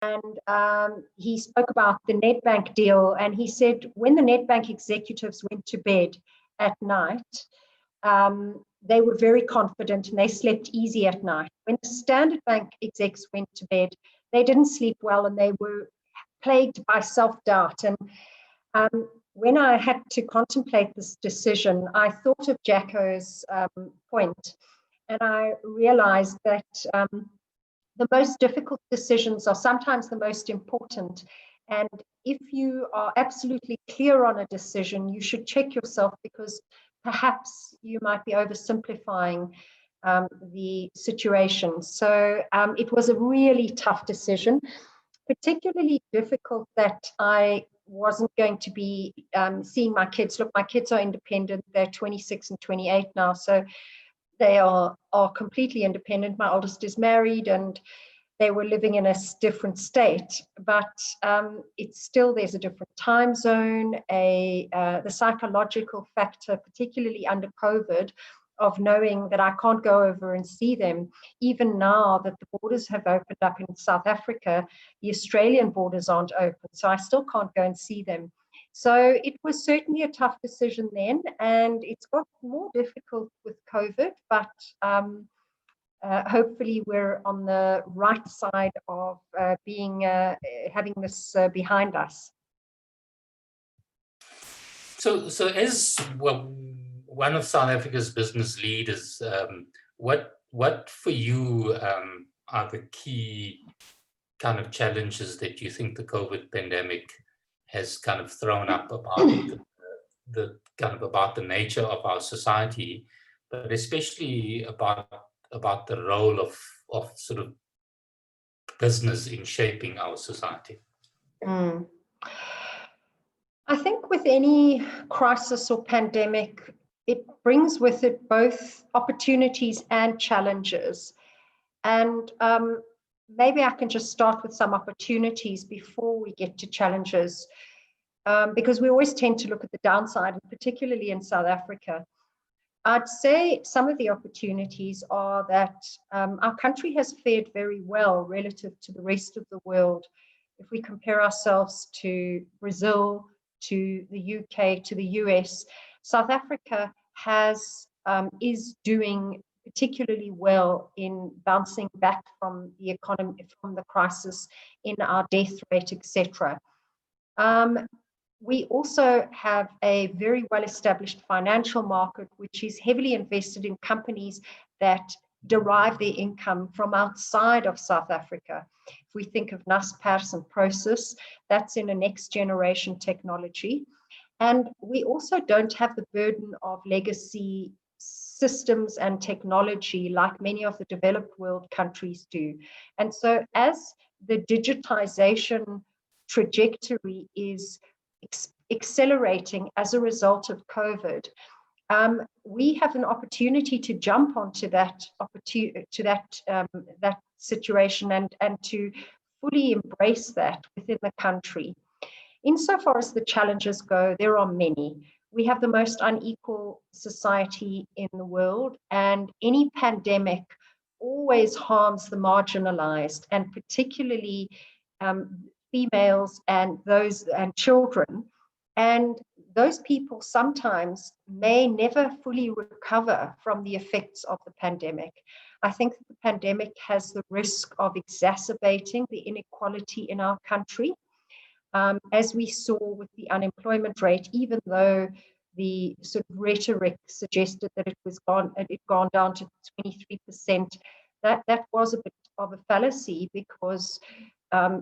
And he spoke about the Nedbank deal, and he said when the Nedbank executives went to bed at night, they were very confident and they slept easy at night. When the Standard Bank execs went to bed, they didn't sleep well and they were plagued by self-doubt. And when I had to contemplate this decision, I thought of Jacko's point, and I realized that the most difficult decisions are sometimes the most important. And if you are absolutely clear on a decision, you should check yourself, because perhaps you might be oversimplifying the situation. So it was a really tough decision, particularly difficult that I wasn't going to be seeing my kids. Look, my kids are independent. They're 26 and 28 now. So they are completely independent. My oldest is married and they were living in a different state, but it's still, there's a different time zone, the psychological factor, particularly under COVID, of knowing that I can't go over and see them. Even now that the borders have opened up in South Africa, the Australian borders aren't open, so I still can't go and see them. So it was certainly a tough decision then, and it's got more difficult with COVID, but hopefully we're on the right side of having this behind us. So as well, one of South Africa's business leaders, what for you are the key kind of challenges that you think the COVID pandemic has kind of thrown up about the kind of about the nature of our society, but especially about the role of sort of business in shaping our society? I think with any crisis or pandemic, it brings with it both opportunities and challenges. And maybe I can just start with some opportunities before we get to challenges, because we always tend to look at the downside, and particularly in South Africa. I'd say some of the opportunities are that our country has fared very well relative to the rest of the world. If we compare ourselves to Brazil, to the UK, to the US, South Africa is doing particularly well in bouncing back from the economy, from the crisis, in our death rate, etc. We also have a very well-established financial market, which is heavily invested in companies that derive their income from outside of South Africa. If we think of Naspers and Prosus, that's in a next generation technology. And we also don't have the burden of legacy systems and technology like many of the developed world countries do. And so as the digitization trajectory is accelerating as a result of COVID, we have an opportunity to jump onto that situation and to fully embrace that within the country. Insofar as the challenges go, there are many. We have the most unequal society in the world, and any pandemic always harms the marginalized, and particularly females and children. And those people sometimes may never fully recover from the effects of the pandemic. I think that the pandemic has the risk of exacerbating the inequality in our country. As we saw with the unemployment rate, even though the sort of rhetoric suggested that it had gone down to 23%, that was a bit of a fallacy, because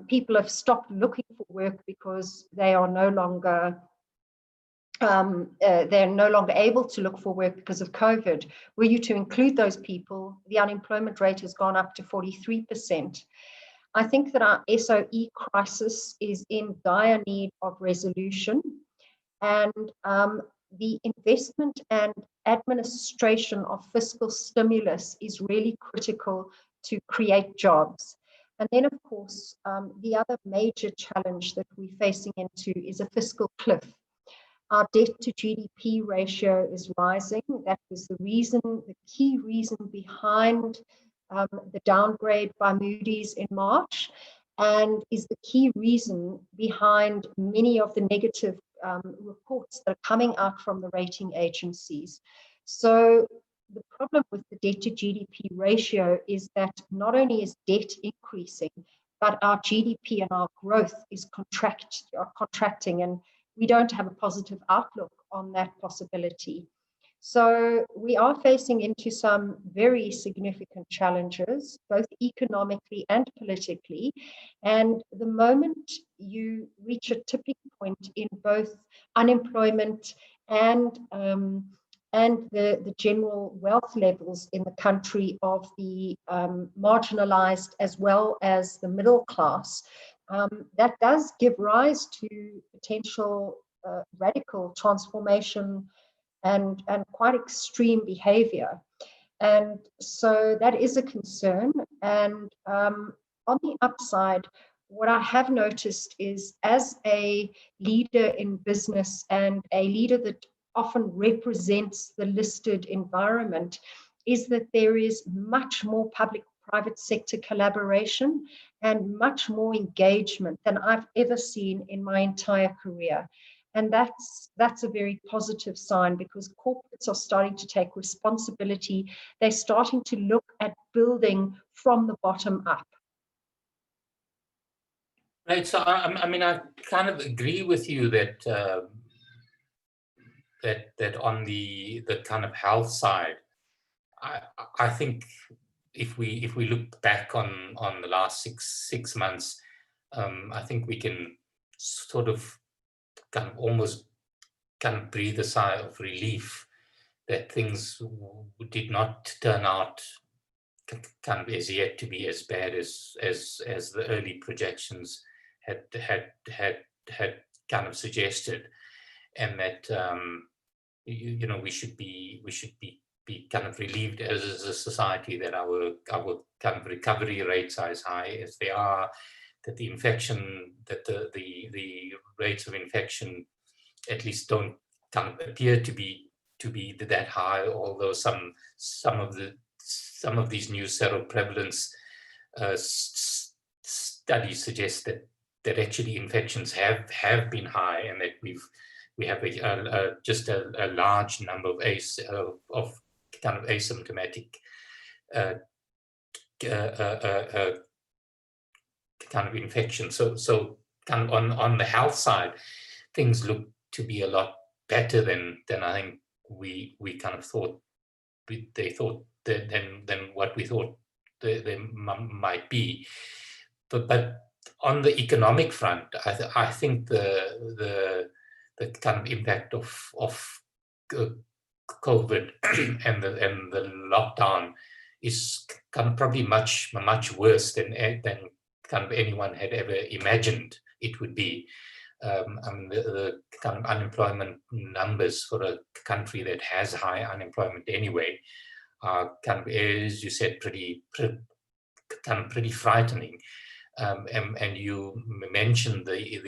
people have stopped looking for work because they are no longer able to look for work because of COVID. Were you to include those people, the unemployment rate has gone up to 43%. I think that our SOE crisis is in dire need of resolution, and the investment and administration of fiscal stimulus is really critical to create jobs. And then, of course, the other major challenge that we're facing into is a fiscal cliff. Our debt to GDP ratio is rising. That was the key reason behind the downgrade by Moody's in March. and is the key reason behind many of the negative reports that are coming out from the rating agencies. So the problem with the debt to GDP ratio is that not only is debt increasing, but our GDP and our growth is contracting, and we don't have a positive outlook on that possibility. So we are facing into some very significant challenges, both economically and politically. And the moment you reach a tipping point in both unemployment and the general wealth levels in the country of the marginalized as well as the middle class, that does give rise to potential radical transformation and quite extreme behavior. And so that is a concern. And on the upside, what I have noticed is, as a leader in business and a leader that often represents the listed environment, is that there is much more public-private sector collaboration and much more engagement than I've ever seen in my entire career. And that's a very positive sign, because corporates are starting to take responsibility. They're starting to look at building from the bottom up. Right. So I mean, I kind of agree with you that that on the kind of health side, I think if we look back on the last six months, I think we can sort of kind of almost kind of breathe a sigh of relief that things did not turn out kind of as yet to be as bad as the early projections had kind of suggested, and that you know, we should be kind of relieved as a society that our kind of recovery rates are as high as they are, that the rates of infection at least don't kind of appear to be that high, although some of these new seroprevalence studies suggest that actually infections have been high, and that we have just a large number of kind of asymptomatic kind of infection. So kind of on the health side, things look to be a lot better than I think we kind of thought they thought than what we thought they might be. But on the economic front, I think the kind of impact of COVID and the lockdown is kind of probably much worse than kind of anyone had ever imagined it would be. I mean, the kind of unemployment numbers for a country that has high unemployment anyway are kind of, as you said, pretty frightening. And you mentioned the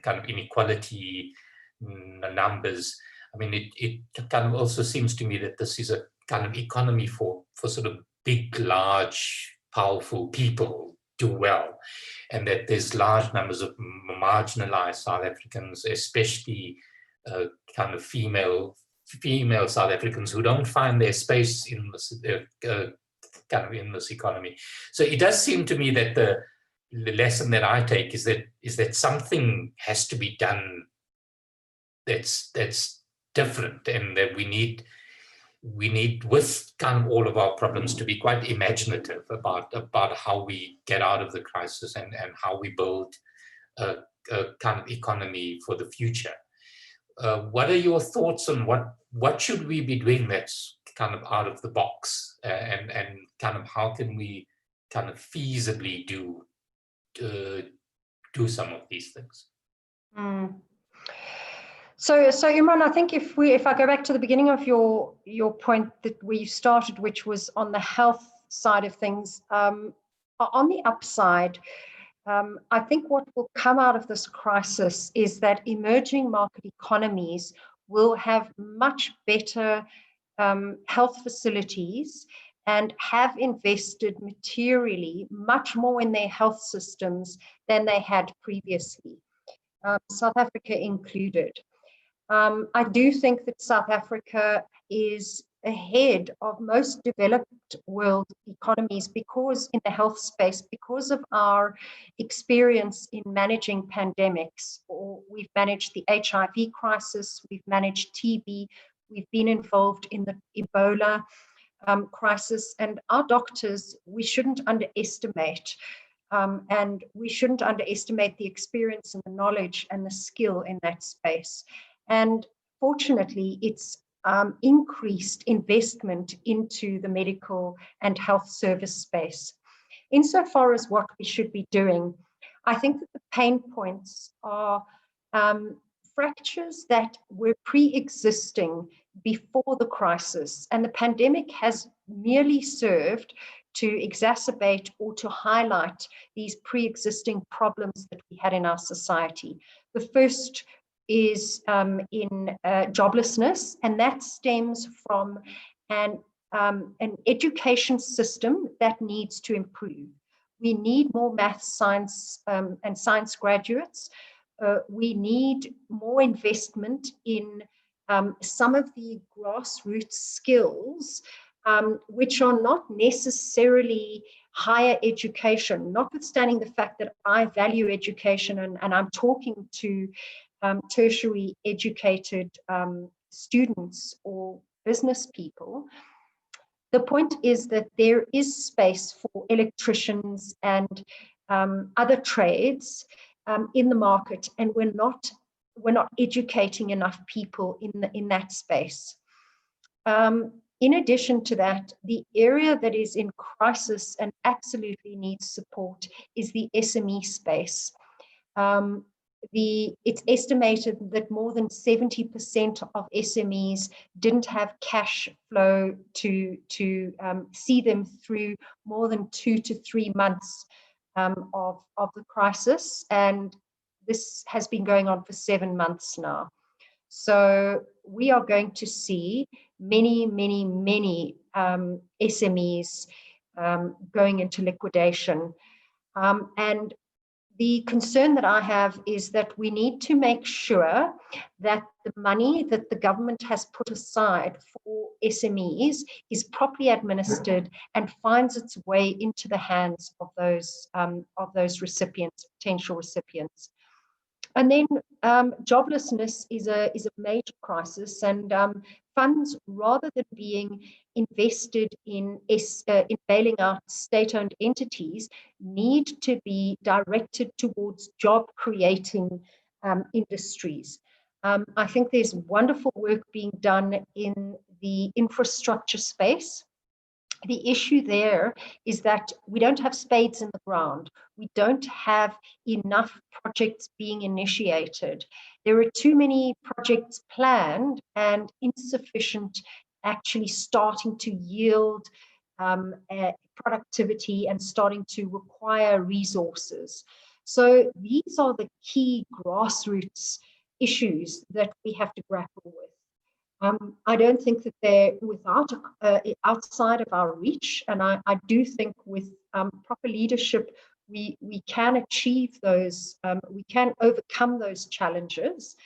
kind of inequality numbers. I mean, it kind of also seems to me that this is a kind of economy for sort of big, large, powerful people do well, and that there's large numbers of marginalized South Africans, especially kind of female South Africans, who don't find their space in this kind of in this economy. So it does seem to me that the lesson that I take is that something has to be done that's different, and that we need, with kind of all of our problems, to be quite imaginative about how we get out of the crisis and how we build a kind of economy for the future. What are your thoughts on what should we be doing that's kind of out of the box, and kind of how can we kind of feasibly do some of these things? So Imran, I think if I go back to the beginning of your point that we started, which was on the health side of things, on the upside, I think what will come out of this crisis is that emerging market economies will have much better health facilities and have invested materially much more in their health systems than they had previously, South Africa included. I do think that South Africa is ahead of most developed world economies because in the health space, because of our experience in managing pandemics. Or we've managed the HIV crisis, we've managed TB, we've been involved in the Ebola crisis, and our doctors, we shouldn't underestimate. And we shouldn't underestimate the experience and the knowledge and the skill in that space. And fortunately, it's increased investment into the medical and health service space. Insofar as what we should be doing, I think that the pain points are fractures that were pre-existing before the crisis, and the pandemic has merely served to exacerbate or to highlight these pre-existing problems that we had in our society. The first is in joblessness, and that stems from an education system that needs to improve. We need more math, science, and science graduates. We need more investment in some of the grassroots skills, which are not necessarily higher education, notwithstanding the fact that I value education and I'm talking to tertiary educated students or business people. The point is that there is space for electricians and other trades in the market, and we're not educating enough people in that space. In addition to that, the area that is in crisis and absolutely needs support is the SME space. It's estimated that more than 70% of SMEs didn't have cash flow to see them through more than 2 to 3 months of the crisis, and this has been going on for 7 months now. So we are going to see many SMEs going into liquidation. And the concern that I have is that we need to make sure that the money that the government has put aside for SMEs is properly administered and finds its way into the hands of those recipients, potential recipients. And then joblessness is a major crisis, and funds, rather than being invested in bailing out state-owned entities, need to be directed towards job-creating industries. I think there's wonderful work being done in the infrastructure space. The issue there is that we don't have spades in the ground. We don't have enough projects being initiated. There are too many projects planned and insufficient actually starting to yield productivity and starting to require resources. So these are the key grassroots issues that we have to grapple with. I don't think that they're outside of our reach, and I do think with proper leadership, we can achieve those, we can overcome those challenges,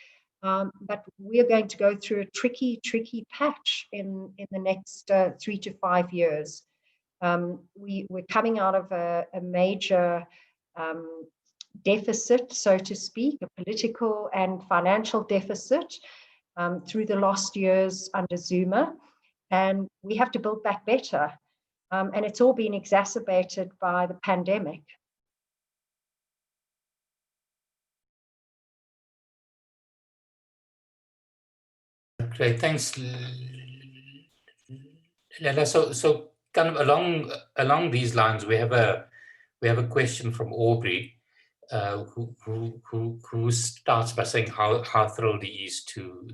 but we're going to go through a tricky patch in the next 3 to 5 years. We're coming out of a major deficit, so to speak, a political and financial deficit, through the last years under Zuma, and we have to build back better. And it's all been exacerbated by the pandemic. Great, thanks, Leila. So kind of along these lines, we have a question from Aubrey, who starts by saying how thrilled he is to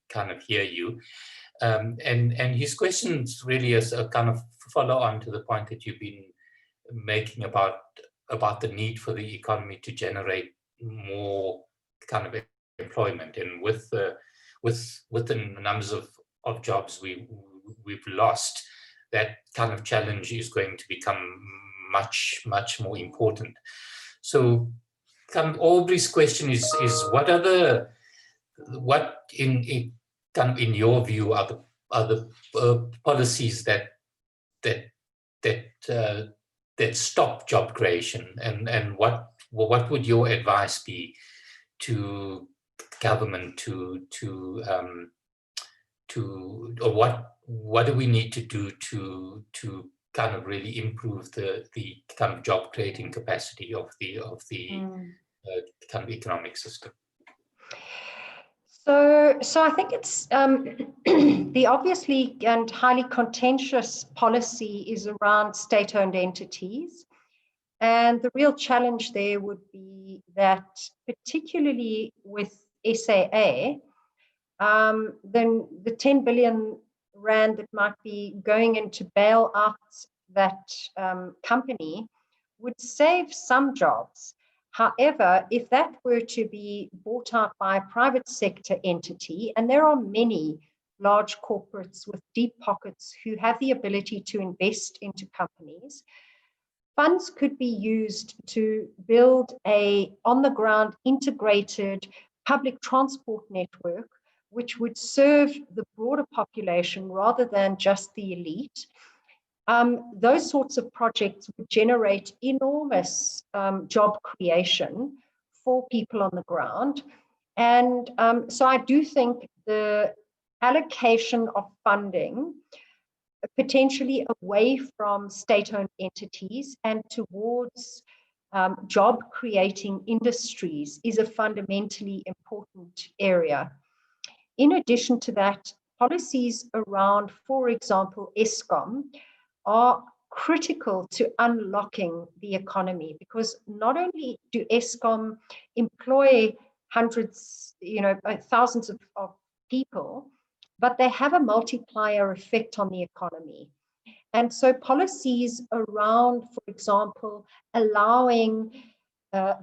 kind of hear you, and his questions really is a kind of follow on to the point that you've been making about the need for the economy to generate more kind of employment, and with the numbers of jobs we've lost, that kind of challenge is going to become much, much more important. So Aubrey's question is what are what in your view are the policies that stop job creation, and what would your advice be to government or what do we need to do to kind of really improve the kind of job creating capacity of the kind of economic system? So I think it's the obviously and highly contentious policy is around state-owned entities. And the real challenge there would be that, particularly with SAA, then the 10 billion rand that might be going in to bail out that company would save some jobs. However, if that were to be bought out by a private sector entity, and there are many large corporates with deep pockets who have the ability to invest into companies, funds could be used to build a on-the-ground integrated public transport network, which would serve the broader population rather than just the elite. Those sorts of projects would generate enormous job creation for people on the ground. And so I do think the allocation of funding potentially away from state-owned entities and towards job-creating industries is a fundamentally important area. In addition to that, policies around, for example, Eskom are critical to unlocking the economy, because not only do Eskom employ hundreds, thousands of people, but they have a multiplier effect on the economy. And so policies around, for example, allowing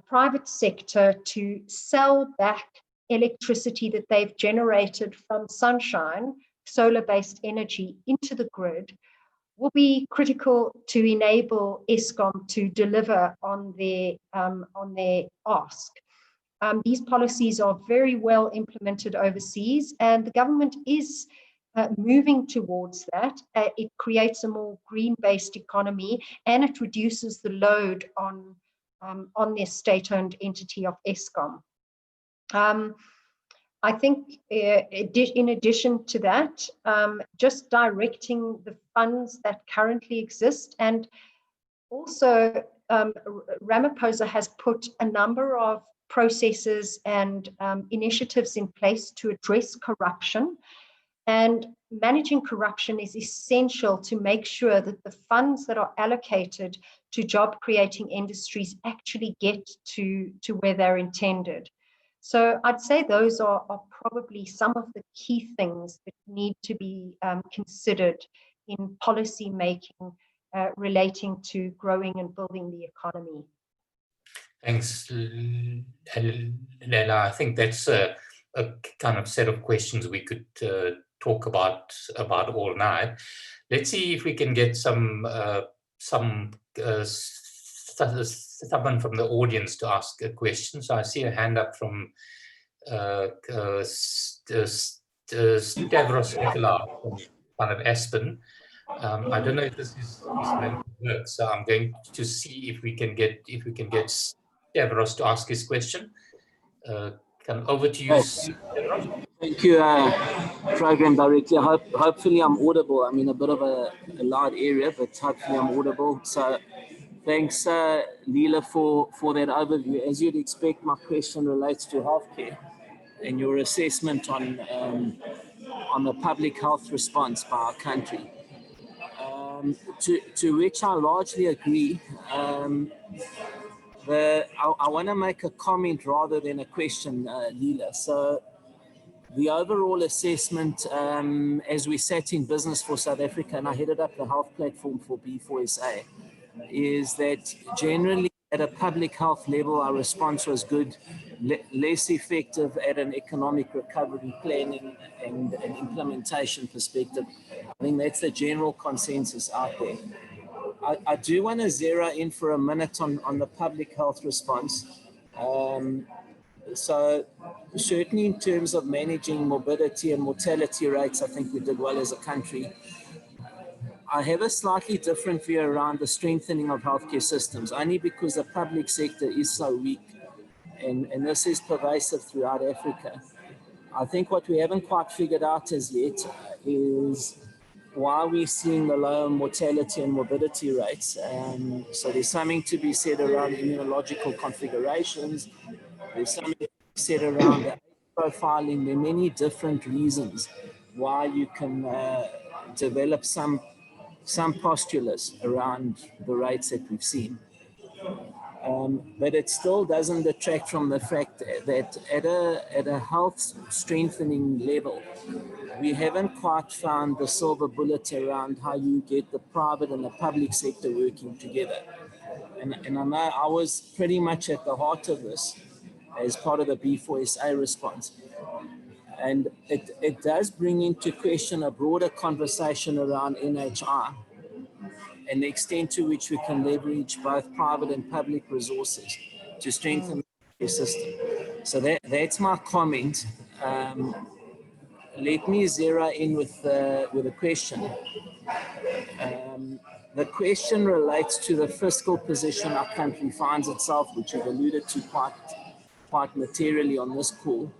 private sector to sell back electricity that they've generated from sunshine, solar-based energy into the grid will be critical to enable Eskom to deliver on their ask. These policies are very well implemented overseas, and the government is moving towards that. It creates a more green-based economy, and it reduces the load on their state-owned entity of Eskom. I think in addition to that, just directing the funds that currently exist, and also Ramaphosa has put a number of processes and initiatives in place to address corruption. And managing corruption is essential to make sure that the funds that are allocated to job-creating industries actually get to where they're intended. So I'd say those are probably some of the key things that need to be considered in policy making relating to growing and building the economy. Thanks, Leila. I think that's a kind of set of questions we could talk about all night. Let's see if we can get someone from the audience to ask a question. So I see a hand up from Stavros Nicola from kind of Aspen. I don't know if this is going to work, so I'm going to see if we can get Stavros to ask his question. Over to you, Stavros. Thank you, Program Director. Hopefully I'm audible. I'm in a bit of a loud area, but hopefully I'm audible. So thanks, Leila, for that overview. As you'd expect, my question relates to healthcare and your assessment on the public health response by our country. To which I largely agree. I want to make a comment rather than a question, Leila. So the overall assessment, as we sat in Business for South Africa, and I headed up the health platform for B4SA, is that generally at a public health level, our response was good, less effective at an economic recovery planning and an implementation perspective. I think that's the general consensus out there. I do want to zero in for a minute on the public health response. So certainly in terms of managing morbidity and mortality rates, I think we did well as a country. I have a slightly different view around the strengthening of healthcare systems, only because the public sector is so weak, and this is pervasive throughout Africa. I think what we haven't quite figured out as yet is why we're seeing the low mortality and morbidity rates. So there's something to be said around immunological configurations. There's something to be said around the profiling. There are many different reasons why you can develop some postulates around the rates that we've seen. But it still doesn't detract from the fact that at a health strengthening level, we haven't quite found the silver bullet around how you get the private and the public sector working together. And I know I was pretty much at the heart of this as part of the B4SA response. And it does bring into question a broader conversation around NHI and the extent to which we can leverage both private and public resources to strengthen the system. So that's my comment. Let me zero in with a question. The question relates to the fiscal position our country finds itself, which we've alluded to quite materially on this call.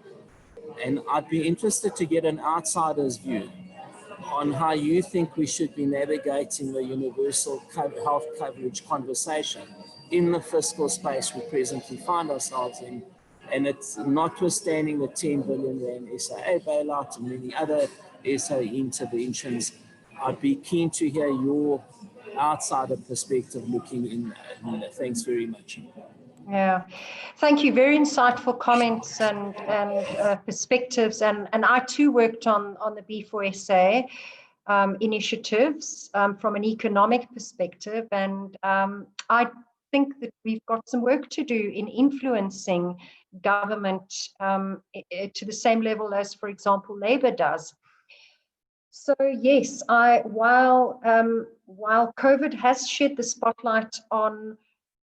And I'd be interested to get an outsider's view on how you think we should be navigating the universal health coverage conversation in the fiscal space we presently find ourselves in. And it's notwithstanding the 10 billion rand SAA bailout and many other SAA interventions. I'd be keen to hear your outsider perspective looking in. Thanks very much. Yeah, thank you. Very insightful comments and perspectives. And I too worked on the B4SA initiatives from an economic perspective. And I think that we've got some work to do in influencing government to the same level as, for example, Labour does. So yes, while COVID has shed the spotlight on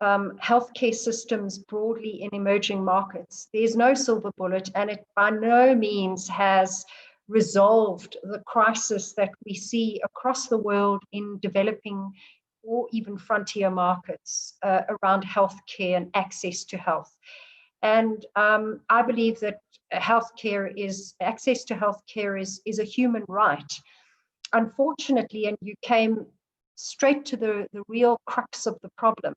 healthcare systems broadly in emerging markets, there's no silver bullet, and it by no means has resolved the crisis that we see across the world in developing or even frontier markets around healthcare and access to health. And I believe that access to healthcare is a human right. Unfortunately, and you came straight to the real crux of the problem,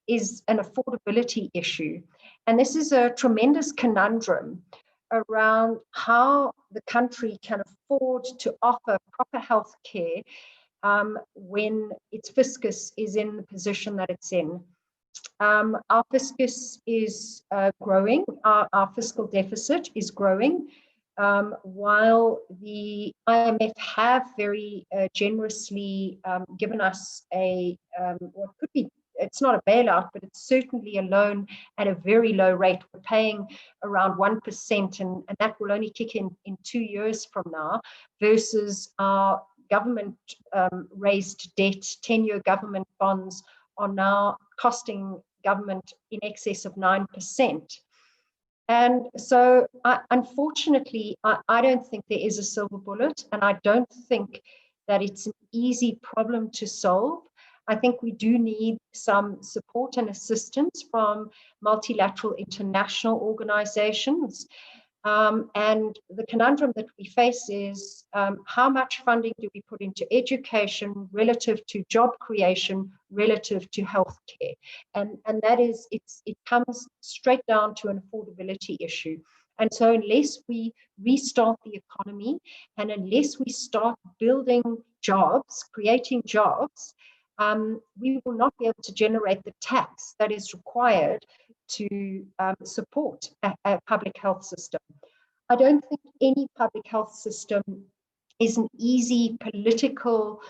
is an affordability issue. And this is a tremendous conundrum around how the country can afford to offer proper health care when its fiscus is in the position that it's in. Our fiscus is growing, our fiscal deficit is growing, while the IMF have very generously given us what could be, it's not a bailout, but it's certainly a loan at a very low rate. We're paying around 1%, and that will only kick in 2 years from now, versus our government raised debt. 10-year government bonds are now costing government in excess of 9%. And so, unfortunately, I don't think there is a silver bullet, and I don't think that it's an easy problem to solve. I think we do need some support and assistance from multilateral international organizations. And the conundrum that we face is how much funding do we put into education relative to job creation, relative to healthcare? And that is, it comes straight down to an affordability issue. And so unless we restart the economy, and unless we start building jobs, creating jobs, we will not be able to generate the tax that is required to support a public health system. I don't think any public health system is an easy political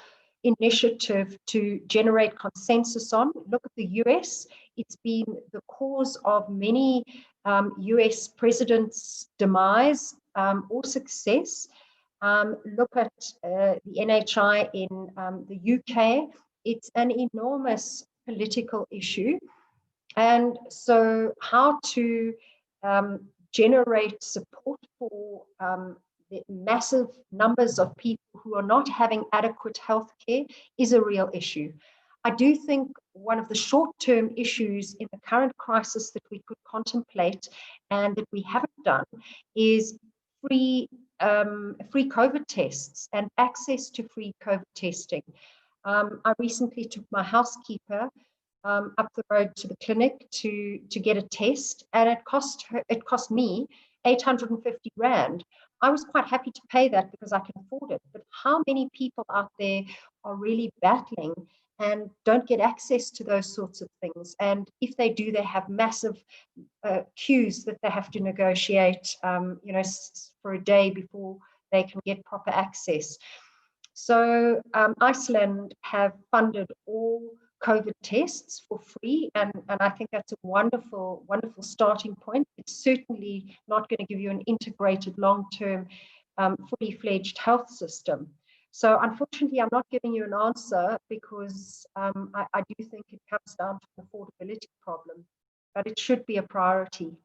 initiative to generate consensus on. Look at the US. It's been the cause of many US presidents' demise or success. Look at the NHI in the UK. It's an enormous political issue. And so how to generate support for the massive numbers of people who are not having adequate health care is a real issue. I do think one of the short-term issues in the current crisis that we could contemplate and that we haven't done is free COVID tests and access to free COVID testing. I recently took my housekeeper up the road to the clinic to get a test, and it cost me 850 Rand. I was quite happy to pay that because I can afford it. But how many people out there are really battling and don't get access to those sorts of things? And if they do, they have massive queues that they have to negotiate, for a day before they can get proper access. So Iceland have funded all COVID tests for free, and I think that's a wonderful, wonderful starting point. It's certainly not going to give you an integrated, long-term, fully fledged health system. So unfortunately, I'm not giving you an answer because I do think it comes down to an affordability problem, but it should be a priority.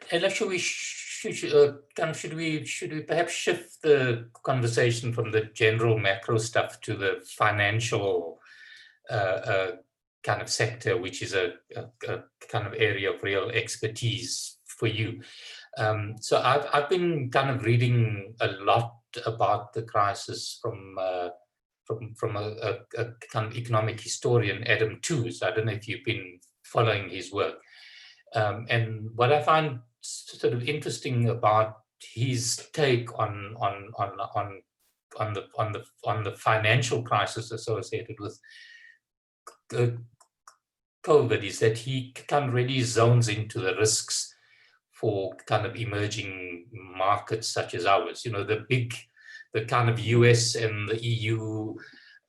Ella, should we perhaps shift the conversation from the general macro stuff to the financial kind of sector, which is a kind of area of real expertise for you? So I've been kind of reading a lot about the crisis from a kind of economic historian, Adam Tooze. I don't know if you've been following his work. And what I find sort of interesting about his take on the financial crisis associated with COVID is that he kind of really zones into the risks for kind of emerging markets such as ours. You know, the kind of US and the EU,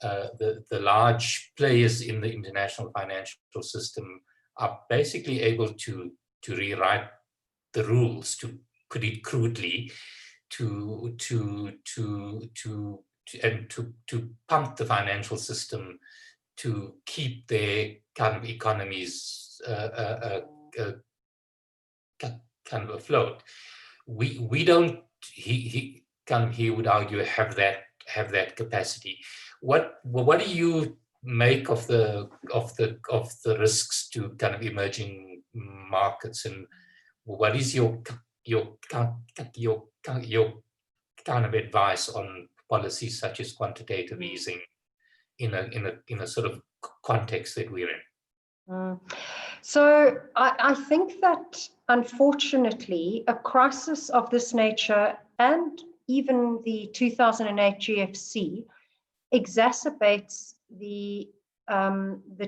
the large players in the international financial system are basically able to rewrite the rules, to put it crudely, to pump the financial system to keep their kind of economies kind of afloat. We don't. He would argue have that capacity. What do you make of the risks to kind of emerging markets, and what is your kind of advice on policies such as quantitative easing in a sort of context that we're in? So I think that unfortunately a crisis of this nature, and even the 2008 GFC, exacerbates the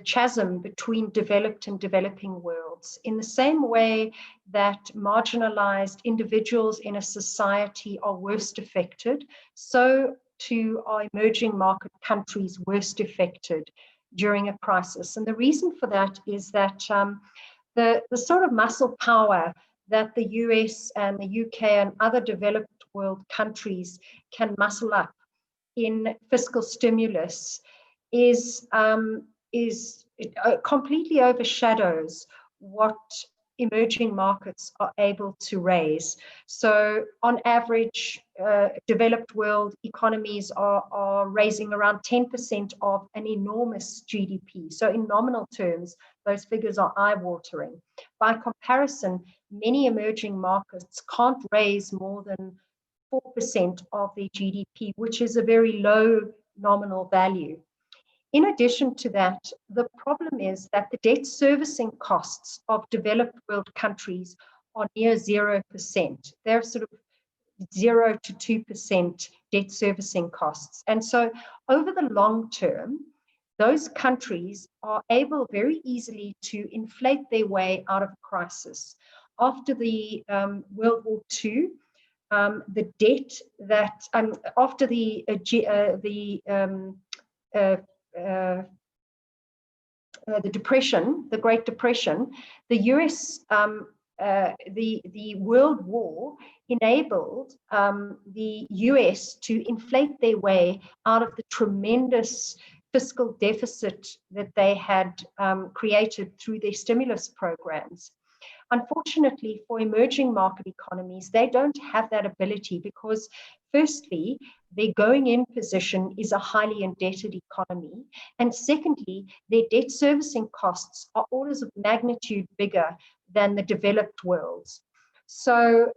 chasm between developed and developing worlds, in the same way that marginalized individuals in a society are worst affected, so too are emerging market countries worst affected during a crisis. And the reason for that is that the sort of muscle power that the US and the UK and other developed world countries can muscle up in fiscal stimulus is it completely overshadows what emerging markets are able to raise. So on average, developed world economies are raising around 10% of an enormous GDP. So in nominal terms, those figures are eye-watering. By comparison, many emerging markets can't raise more than 4% of their GDP, which is a very low nominal value. In addition to that, the problem is that the debt servicing costs of developed world countries are near 0%. They're sort of 0 to 2% debt servicing costs. And so over the long term, those countries are able very easily to inflate their way out of a crisis. After the World War II, the debt that after the Depression, the Great Depression, the US, the World War enabled the US to inflate their way out of the tremendous fiscal deficit that they had created through their stimulus programs. Unfortunately, for emerging market economies, they don't have that ability because, firstly, their going-in position is a highly indebted economy. And secondly, their debt servicing costs are orders of magnitude bigger than the developed world's. So,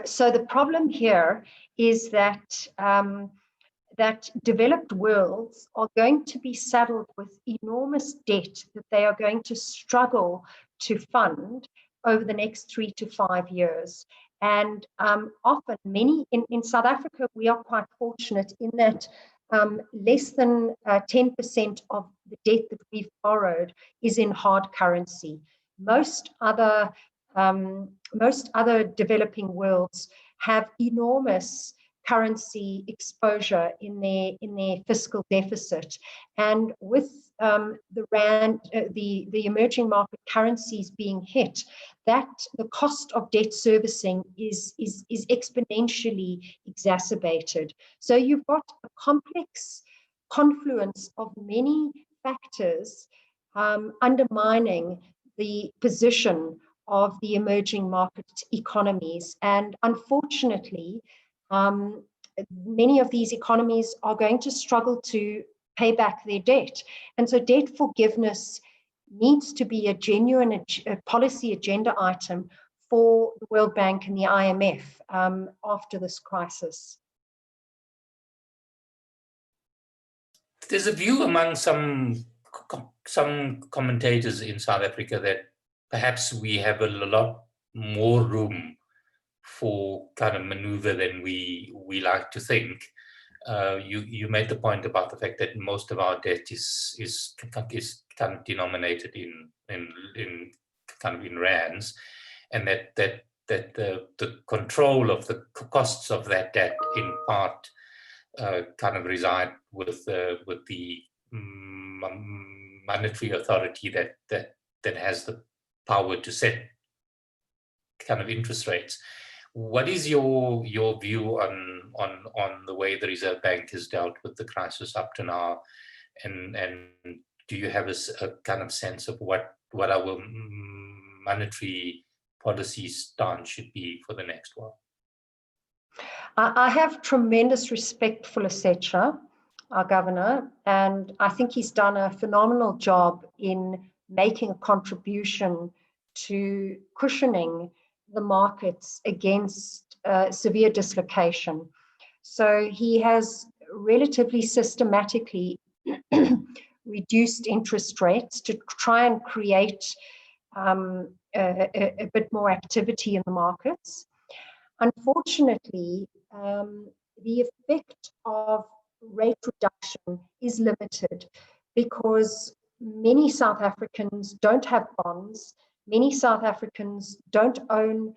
so the problem here is that that developed worlds are going to be saddled with enormous debt that they are going to struggle to fund over the next 3 to 5 years. And often in South Africa, we are quite fortunate in that less than 10% of the debt that we've borrowed is in hard currency. Most other developing worlds have enormous currency exposure in their fiscal deficit, and with the rand, the emerging market currencies being hit, that the cost of debt servicing is exponentially exacerbated. So you've got a complex confluence of many factors undermining the position of the emerging market economies, and unfortunately, many of these economies are going to struggle to pay back their debt. And so debt forgiveness needs to be a genuine policy agenda item for the World Bank and the IMF after this crisis. There's a view among some commentators in South Africa that perhaps we have a lot more room for kind of maneuver than we like to think. You made the point about the fact that most of our debt is kind of denominated in kind of in rands, and that the control of the costs of that debt in part kind of reside with the monetary authority that has the power to set kind of interest rates. What is your view on the way the Reserve Bank has dealt with the crisis up to now, and do you have a kind of sense of what our monetary policy stance should be for the next while? I have tremendous respect for Lesetja, our governor, and I think he's done a phenomenal job in making a contribution to cushioning the markets against severe dislocation. So he has relatively systematically reduced interest rates to try and create a bit more activity in the markets. Unfortunately, the effect of rate reduction is limited because many South Africans don't have bonds. Many South Africans don't own,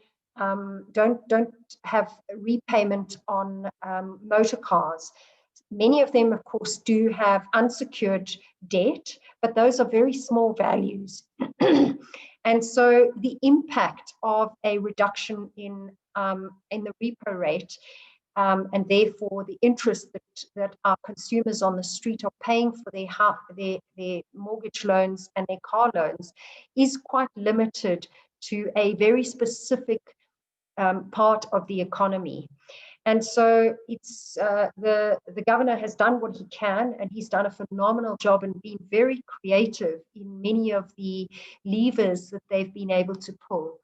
don't have repayment on motor cars. Many of them, of course, do have unsecured debt, but those are very small values. And so the impact of a reduction in the repo rate, and therefore the interest that our consumers on the street are paying for their mortgage loans and their car loans, is quite limited to a very specific part of the economy. And so it's the governor has done what he can, and he's done a phenomenal job and been very creative in many of the levers that they've been able to pull.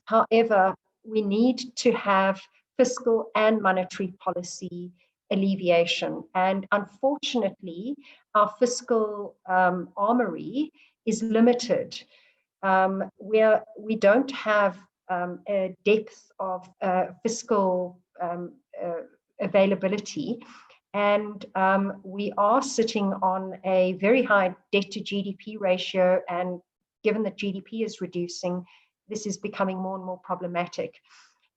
However, we need to have fiscal and monetary policy alleviation. And unfortunately, our fiscal armory is limited. We don't have a depth of fiscal availability, and we are sitting on a very high debt to GDP ratio, and given that GDP is reducing, this is becoming more and more problematic.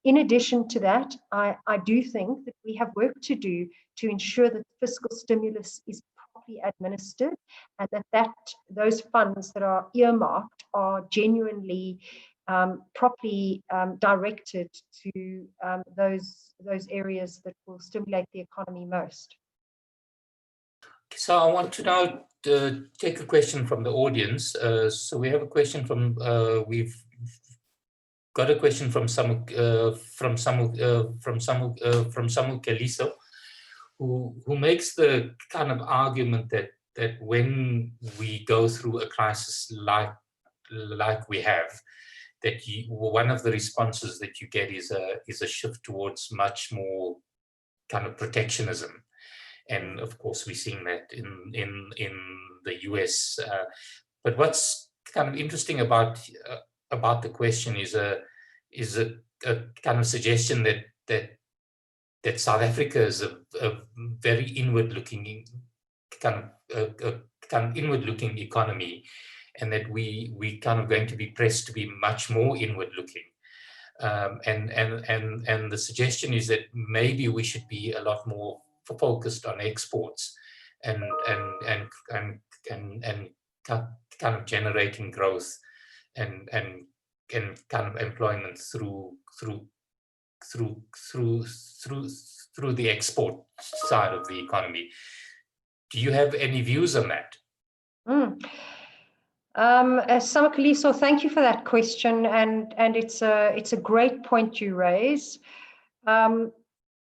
In addition to that, I do think that we have work to do to ensure that fiscal stimulus is properly correctly administered, and that those funds that are earmarked are genuinely properly directed to those areas that will stimulate the economy most. So I want to now take a question from the audience. So we have a question from we've got a question from Samuel Keliso, who makes the kind of argument that when we go through a crisis like we have, that one of the responses that you get is a shift towards much more kind of protectionism. And of course, we're seeing that in the US. But what's kind of interesting about the question is a kind of suggestion that South Africa is a very inward-looking kind of inward-looking economy, and that we kind of going to be pressed to be much more inward-looking. And the suggestion is that maybe we should be a lot more focused on exports and kind of generating growth and kind of employment through the export side of the economy. Do you have any views on that? Samakaliso, thank you for that question, and it's a great point you raise.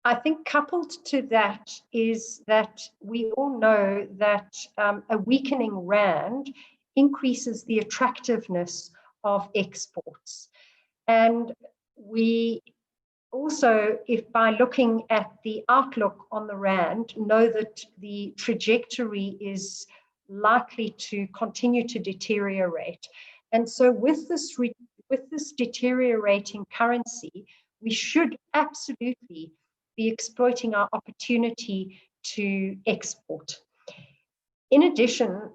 I think coupled to that is that we all know that a weakening rand increases the attractiveness of exports. And we also, if by looking at the outlook on the rand, know that the trajectory is likely to continue to deteriorate. And so with this deteriorating currency, we should absolutely be exploiting our opportunity to export. In addition,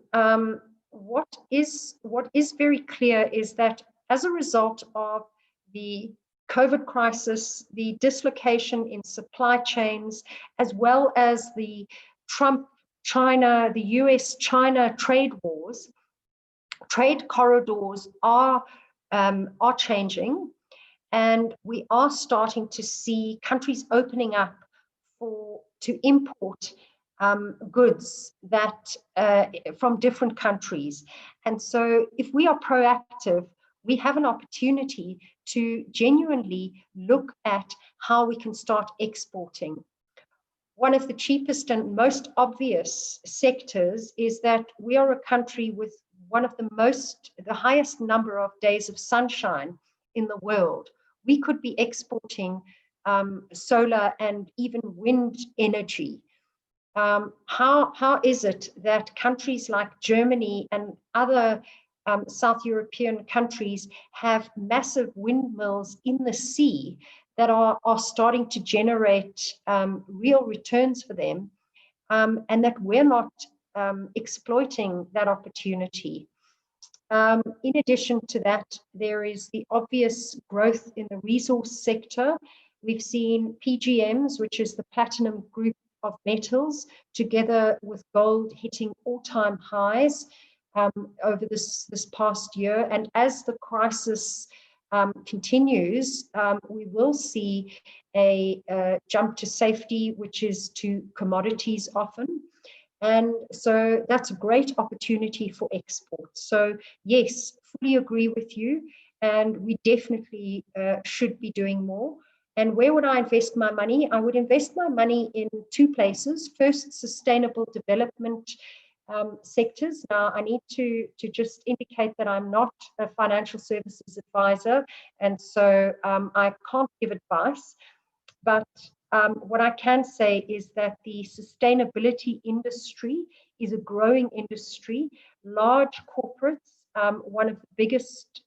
what is very clear is that as a result of the COVID crisis, the dislocation in supply chains, as well as the Trump-China, the US-China trade wars, trade corridors are changing. And we are starting to see countries opening up to import goods that from different countries. And so if we are proactive, we have an opportunity to genuinely look at how we can start exporting. One of the cheapest and most obvious sectors is that we are a country with one of the highest number of days of sunshine in the world. We could be exporting solar and even wind energy. How is it that countries like Germany and other South European countries have massive windmills in the sea that are starting to generate real returns for them, and that we're not exploiting that opportunity? In addition to that, there is the obvious growth in the resource sector. We've seen PGMs, which is the platinum group of metals, together with gold hitting all-time highs over this past year. And as the crisis continues, we will see a jump to safety, which is to commodities often. And so that's a great opportunity for export. So yes, fully agree with you. And we definitely should be doing more. And where would I invest my money? I would invest my money in two places. First, sustainable development sectors. Now, I need to just indicate that I'm not a financial services advisor, and so I can't give advice. But what I can say is that the sustainability industry is a growing industry. Large corporates, one of the biggest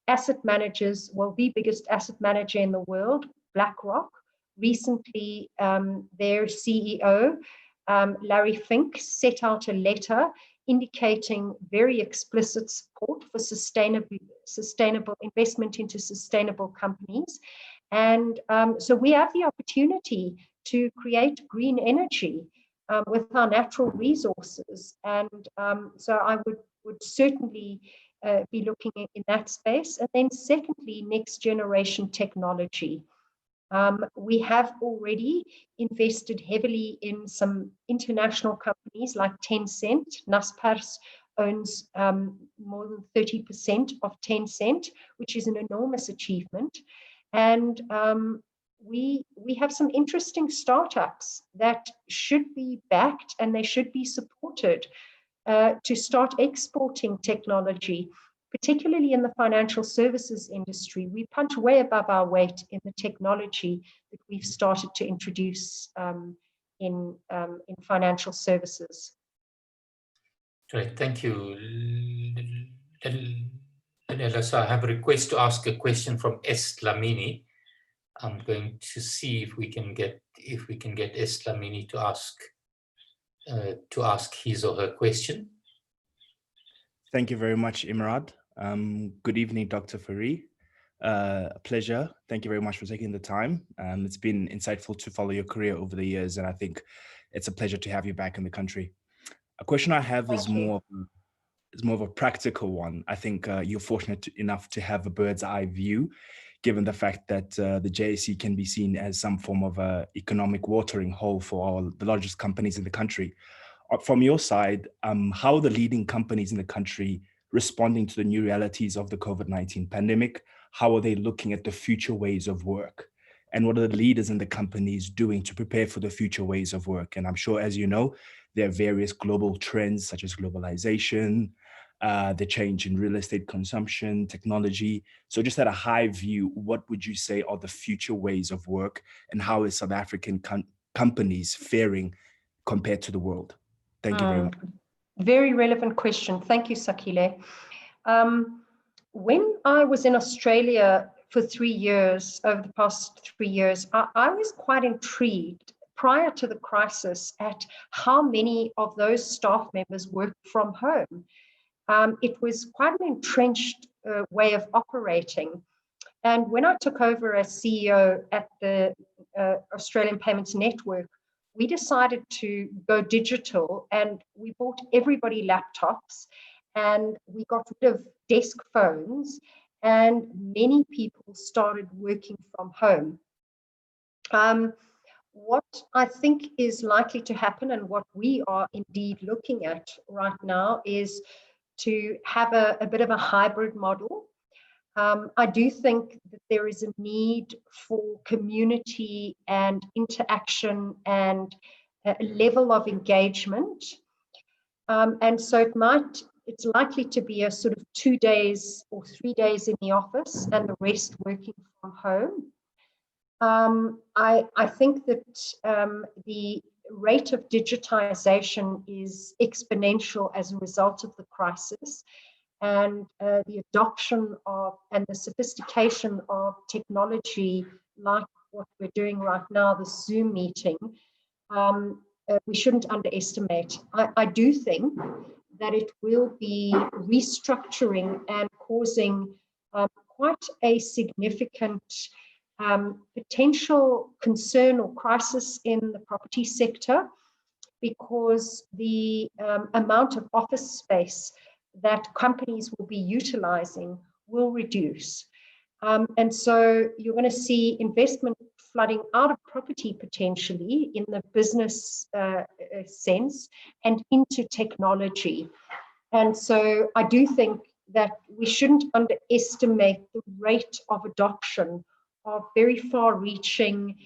asset managers, well, the biggest asset manager in the world, BlackRock, recently their CEO, Larry Fink, set out a letter indicating very explicit support for sustainable investment into sustainable companies. And so we have the opportunity to create green energy with our natural resources. And so I would certainly be looking in that space. And then secondly, next generation technology. We have already invested heavily in some international companies like Tencent. Naspers owns more than 30% of Tencent, which is an enormous achievement. And we have some interesting startups that should be backed and they should be supported to start exporting technology, particularly in the financial services industry. We punch way above our weight in the technology that we've started to introduce in financial services. Great, thank you. So I have a request to ask a question from S. Lamini. I'm going to see if we can get S. Lamini to ask his or her question. Thank you very much, Imrad. Good evening, Dr. Fourie. A pleasure. Thank you very much for taking the time. It's been insightful to follow your career over the years, and I think it's a pleasure to have you back in the country. A question I have is more of a practical one. I think you're fortunate enough to have a bird's eye view, given the fact that the JSE can be seen as some form of a economic watering hole for all the largest companies in the country. From your side, how are the leading companies in the country responding to the new realities of the COVID-19 pandemic? How are they looking at the future ways of work? And what are the leaders in the companies doing to prepare for the future ways of work? And I'm sure, as you know, there are various global trends such as globalization, the change in real estate consumption, technology. So just at a high view, what would you say are the future ways of work, and how is South African companies faring compared to the world? Thank you very much. Very relevant question. Thank you, Sakile. When I was in Australia for 3 years, over the past 3 years, I was quite intrigued prior to the crisis at how many of those staff members worked from home. It was quite an entrenched way of operating. And when I took over as CEO at the Australian Payments Network, we decided to go digital, and we bought everybody laptops, and we got rid of desk phones, and many people started working from home. What I think is likely to happen, and what we are indeed looking at right now, is to have a bit of a hybrid model. I do think that there is a need for community and interaction and a level of engagement. And so it's likely to be a sort of 2 days or 3 days in the office and the rest working from home. I think that the rate of digitization is exponential as a result of the crisis. And the adoption of and the sophistication of technology, like what we're doing right now, the Zoom meeting, we shouldn't underestimate. I do think that it will be restructuring and causing quite a significant potential concern or crisis in the property sector, because the amount of office space that companies will be utilizing will reduce. And so you're going to see investment flooding out of property potentially in the business sense and into technology. And so I do think that we shouldn't underestimate the rate of adoption of very far-reaching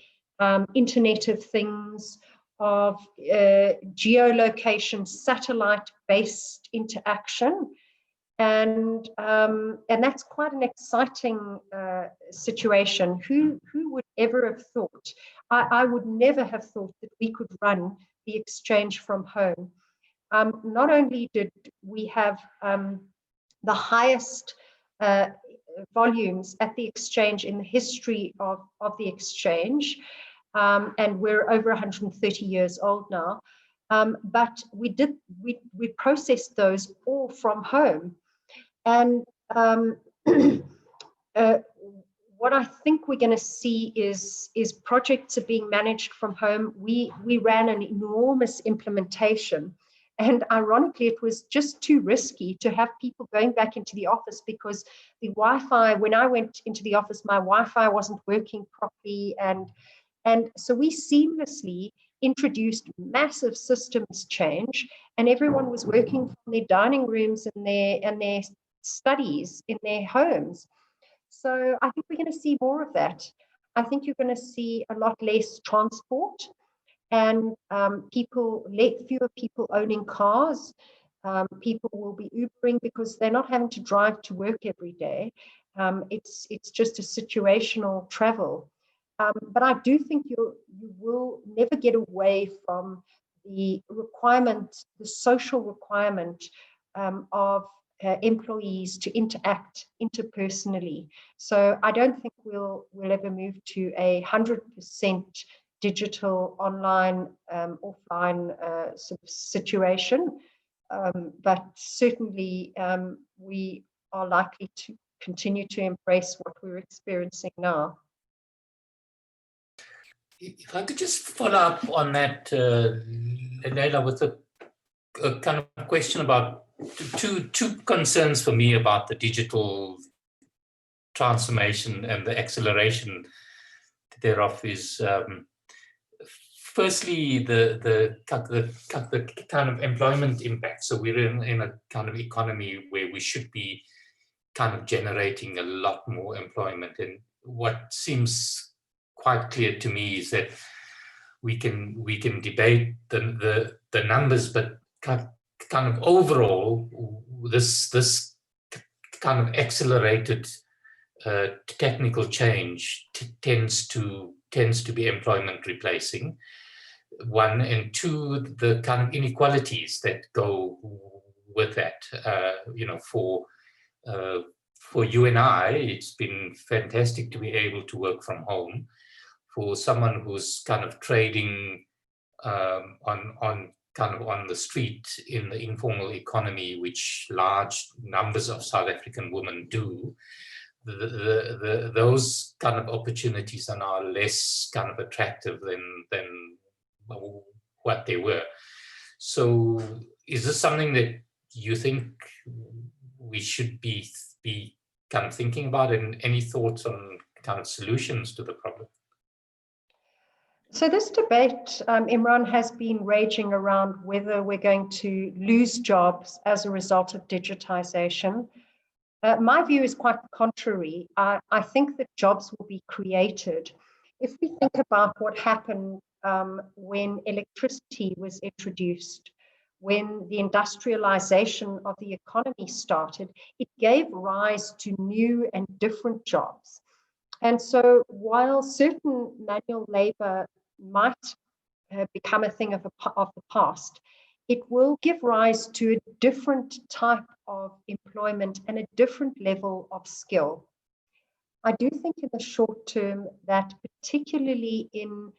Internet of Things, of geolocation, satellite-based interaction, and that's quite an exciting situation. Who would ever have thought? I would never have thought that we could run the exchange from home. Not only did we have the highest volumes at the exchange in the history of the exchange, and we're over 130 years old now. But we processed those all from home. And what I think we're going to see is projects are being managed from home. We ran an enormous implementation, and ironically, it was just too risky to have people going back into the office because the Wi-Fi, when I went into the office, my Wi-Fi wasn't working properly, and so we seamlessly introduced massive systems change, and everyone was working from their dining rooms and their studies in their homes. So I think we're going to see more of that. I think you're going to see a lot less transport and fewer people owning cars. People will be Ubering because they're not having to drive to work every day. It's just a situational travel. But I do think you will never get away from the requirement, the social requirement of employees to interact interpersonally. So I don't think we'll ever move to 100% digital, online, offline sort of situation. But certainly we are likely to continue to embrace what we're experiencing now. If I could just follow up on that, Leila, with a kind of question about two concerns for me about the digital transformation and the acceleration thereof is firstly the kind of employment impact. So we're in a kind of economy where we should be kind of generating a lot more employment, and what seems quite clear to me is that we can debate the numbers, but kind of overall this kind of accelerated technical change tends to be employment replacing. One, and two, the kind of inequalities that go with that. For you and I, it's been fantastic to be able to work from home. For someone who's kind of trading on the street in the informal economy, which large numbers of South African women do, those kind of opportunities are now less kind of attractive than what they were. So is this something that you think we should be kind of thinking about, and any thoughts on kind of solutions to the problem? So this debate, Imran, has been raging around whether we're going to lose jobs as a result of digitization. My view is quite the contrary. I think that jobs will be created. If we think about what happened when electricity was introduced, when the industrialization of the economy started, it gave rise to new and different jobs. And so while certain manual labor might become a thing of the past, it will give rise to a different type of employment and a different level of skill. I do think in the short term that particularly in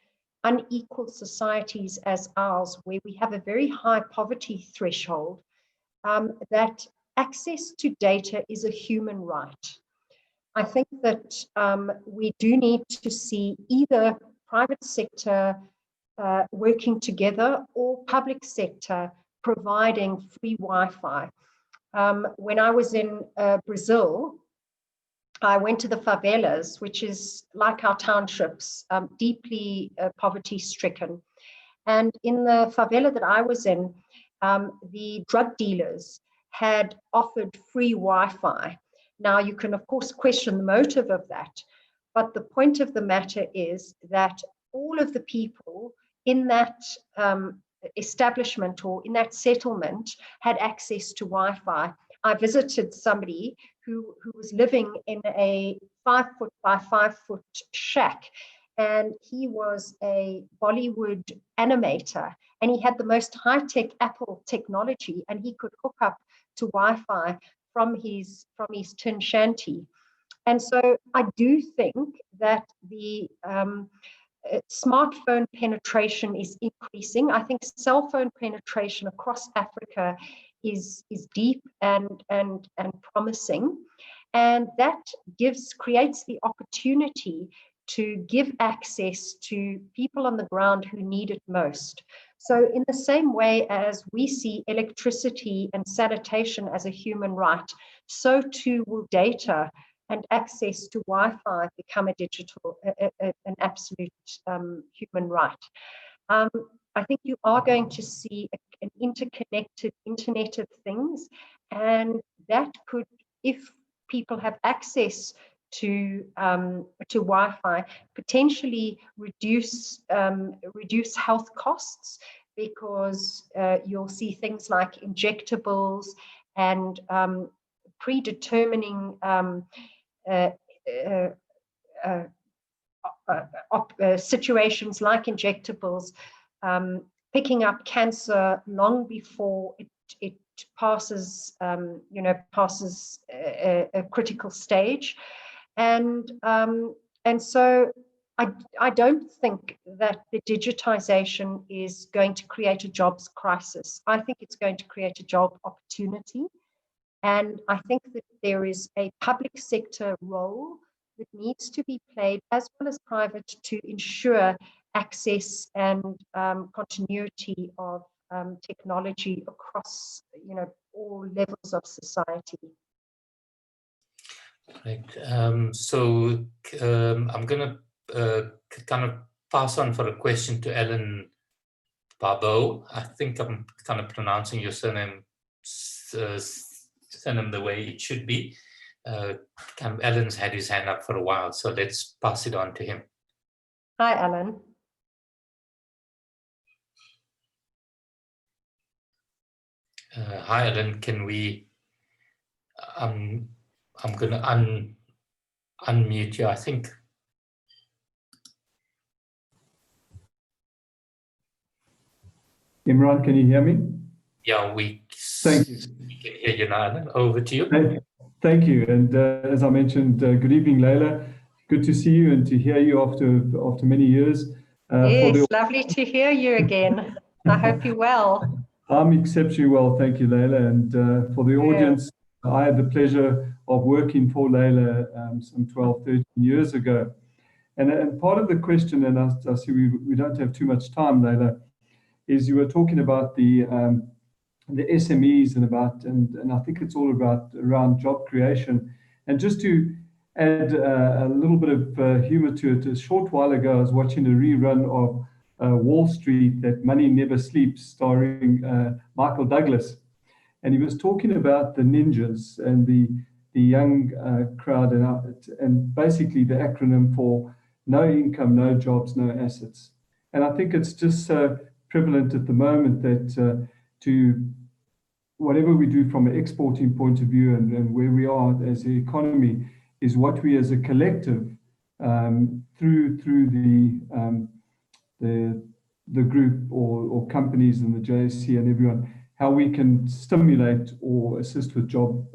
unequal societies as ours, where we have a very high poverty threshold, that access to data is a human right. I think that we do need to see either private sector working together or public sector providing free Wi-Fi. When I was in Brazil, I went to the favelas, which is like our townships, deeply poverty-stricken. And in the favela that I was in, the drug dealers had offered free Wi-Fi. Now, you can, of course, question the motive of that, but the point of the matter is that all of the people in that establishment or in that settlement had access to Wi-Fi. I visited somebody who was living in a 5-foot by 5-foot shack, and he was a Bollywood animator, and he had the most high-tech Apple technology, and he could hook up to Wi-Fi from his tin shanty. And so I do think that the smartphone penetration is increasing. I think cell phone penetration across Africa is deep and promising. And that creates the opportunity to give access to people on the ground who need it most. So in the same way as we see electricity and sanitation as a human right, so too will data and access to Wi-Fi become an absolute human right. I think you are going to see an interconnected Internet of Things, and that could, if people have access to Wi-Fi, potentially reduce health costs, because you'll see things like injectables and predetermining situations like injectables, picking up cancer long before it passes, passes a critical stage, and so I don't think that the digitization is going to create a jobs crisis. I think it's going to create a job opportunity, and I think that there is a public sector role that needs to be played, as well as private, to ensure access and continuity of technology across, all levels of society. Right. So I'm going to kind of pass on for a question to Ellen Barbeau. I think I'm kind of pronouncing your surname the way it should be. Alan's had his hand up for a while, so let's pass it on to him. Hi, Alan. Hi, Alan. Can we? I'm going to unmute you, I think. Imran, can you hear me? Yeah, Thank you. We can hear you now, Alan. Over to you. Thank you. And as I mentioned, good evening, Leila. Good to see you and to hear you after many years. Yes, lovely to hear you again. I hope you're well. I'm exceptionally well, thank you, Leila. And for the audience, I had the pleasure of working for Leila some 12, 13 years ago. And part of the question, and I see we don't have too much time, Leila, is you were talking about the SMEs and I think it's all around job creation. And just to add a little bit of humor to it, a short while ago, I was watching a rerun of Wall Street, that Money Never Sleeps, starring Michael Douglas. And he was talking about the ninjas and the young crowd, and basically the acronym for no income, no jobs, no assets. And I think it's just so prevalent at the moment that to whatever we do from an exporting point of view and where we are as an economy is what we as a collective through the group or companies and the JSC and everyone, how we can stimulate or assist with job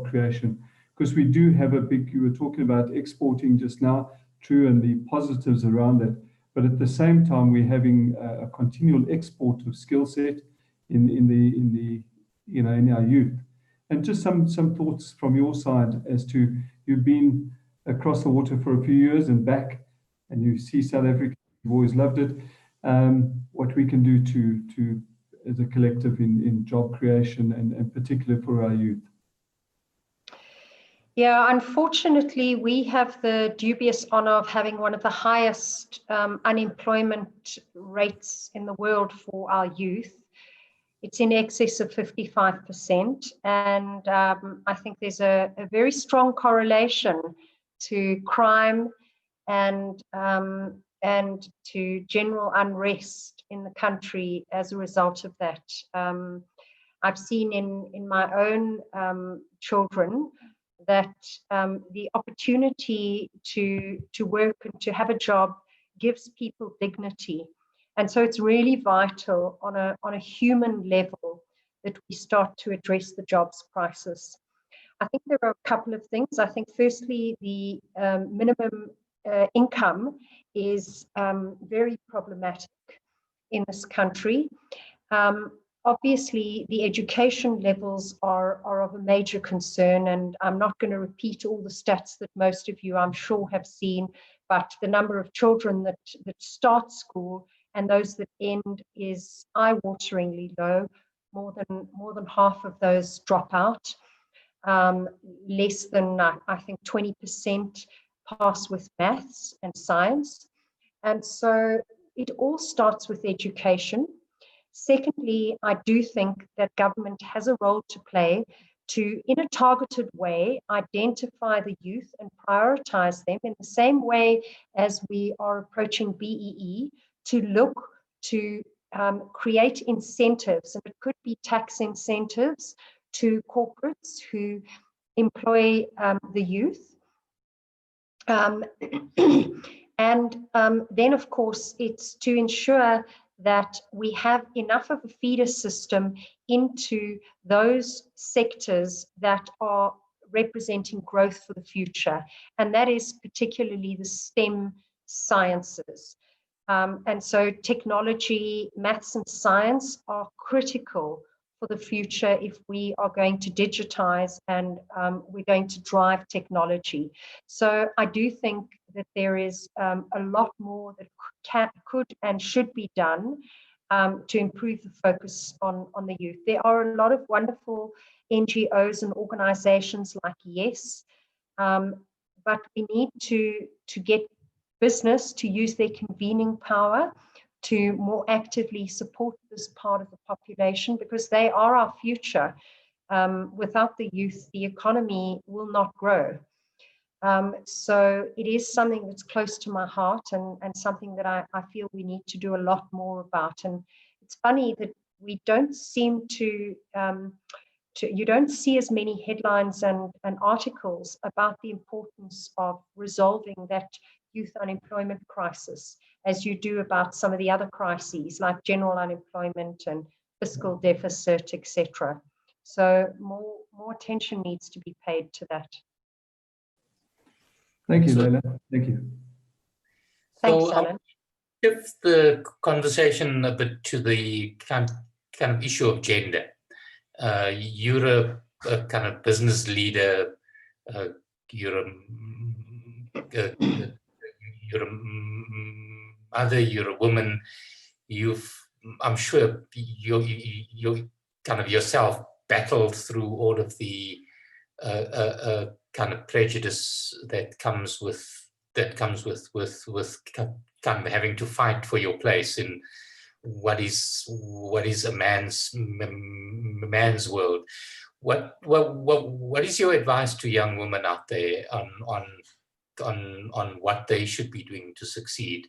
creation. Because we do have you were talking about exporting just now, true, and the positives around it. But at the same time, we're having a continual export of skill set in our youth. And just some thoughts from your side as to, you've been across the water for a few years and back, and you see South Africa, you've always loved it. What we can do to as a collective in job creation and particularly for our youth. Yeah, unfortunately, we have the dubious honor of having one of the highest unemployment rates in the world for our youth. It's in excess of 55%. And I think there's a very strong correlation to crime and to general unrest in the country as a result of that. I've seen in my own children that the opportunity to work and to have a job gives people dignity. And so it's really vital on a human level that we start to address the jobs crisis. I think there are a couple of things. I think firstly, the minimum income is very problematic in this country. obviously, the education levels are of a major concern, and I'm not going to repeat all the stats that most of you, I'm sure, have seen, but the number of children that start school and those that end is eye-wateringly low. More than half of those drop out. Less than, I think, 20% pass with maths and science. And so it all starts with education. Secondly, I do think that government has a role to play to, in a targeted way, identify the youth and prioritize them in the same way as we are approaching BEE, to look to create incentives, and it could be tax incentives to corporates who employ the youth. And then, of course, it's to ensure that we have enough of a feeder system into those sectors that are representing growth for the future. And that is particularly the STEM sciences. And so technology, maths and science are critical for the future if we are going to digitize and we're going to drive technology. So I do think that there is a lot more that could and should be done to improve the focus on the youth. There are a lot of wonderful NGOs and organizations like YES, but we need to get business to use their convening power to more actively support this part of the population, because they are our future. Without the youth, the economy will not grow. So it is something that's close to my heart, and something that I feel we need to do a lot more about. And it's funny that we don't seem to you don't see as many headlines and articles about the importance of resolving that youth unemployment crisis as you do about some of the other crises like general unemployment and fiscal deficit, etc. So more attention needs to be paid to that. Thank you, Leila. Thank you. Thanks, So Alan. shift the conversation a bit to the kind of issue of gender. You're a kind of business leader. You're a mother. You're a woman. I'm sure you kind of yourself battled through all of the kind of prejudice that comes with kind of having to fight for your place in what is a man's world. What is your advice to young women out there on what they should be doing to succeed?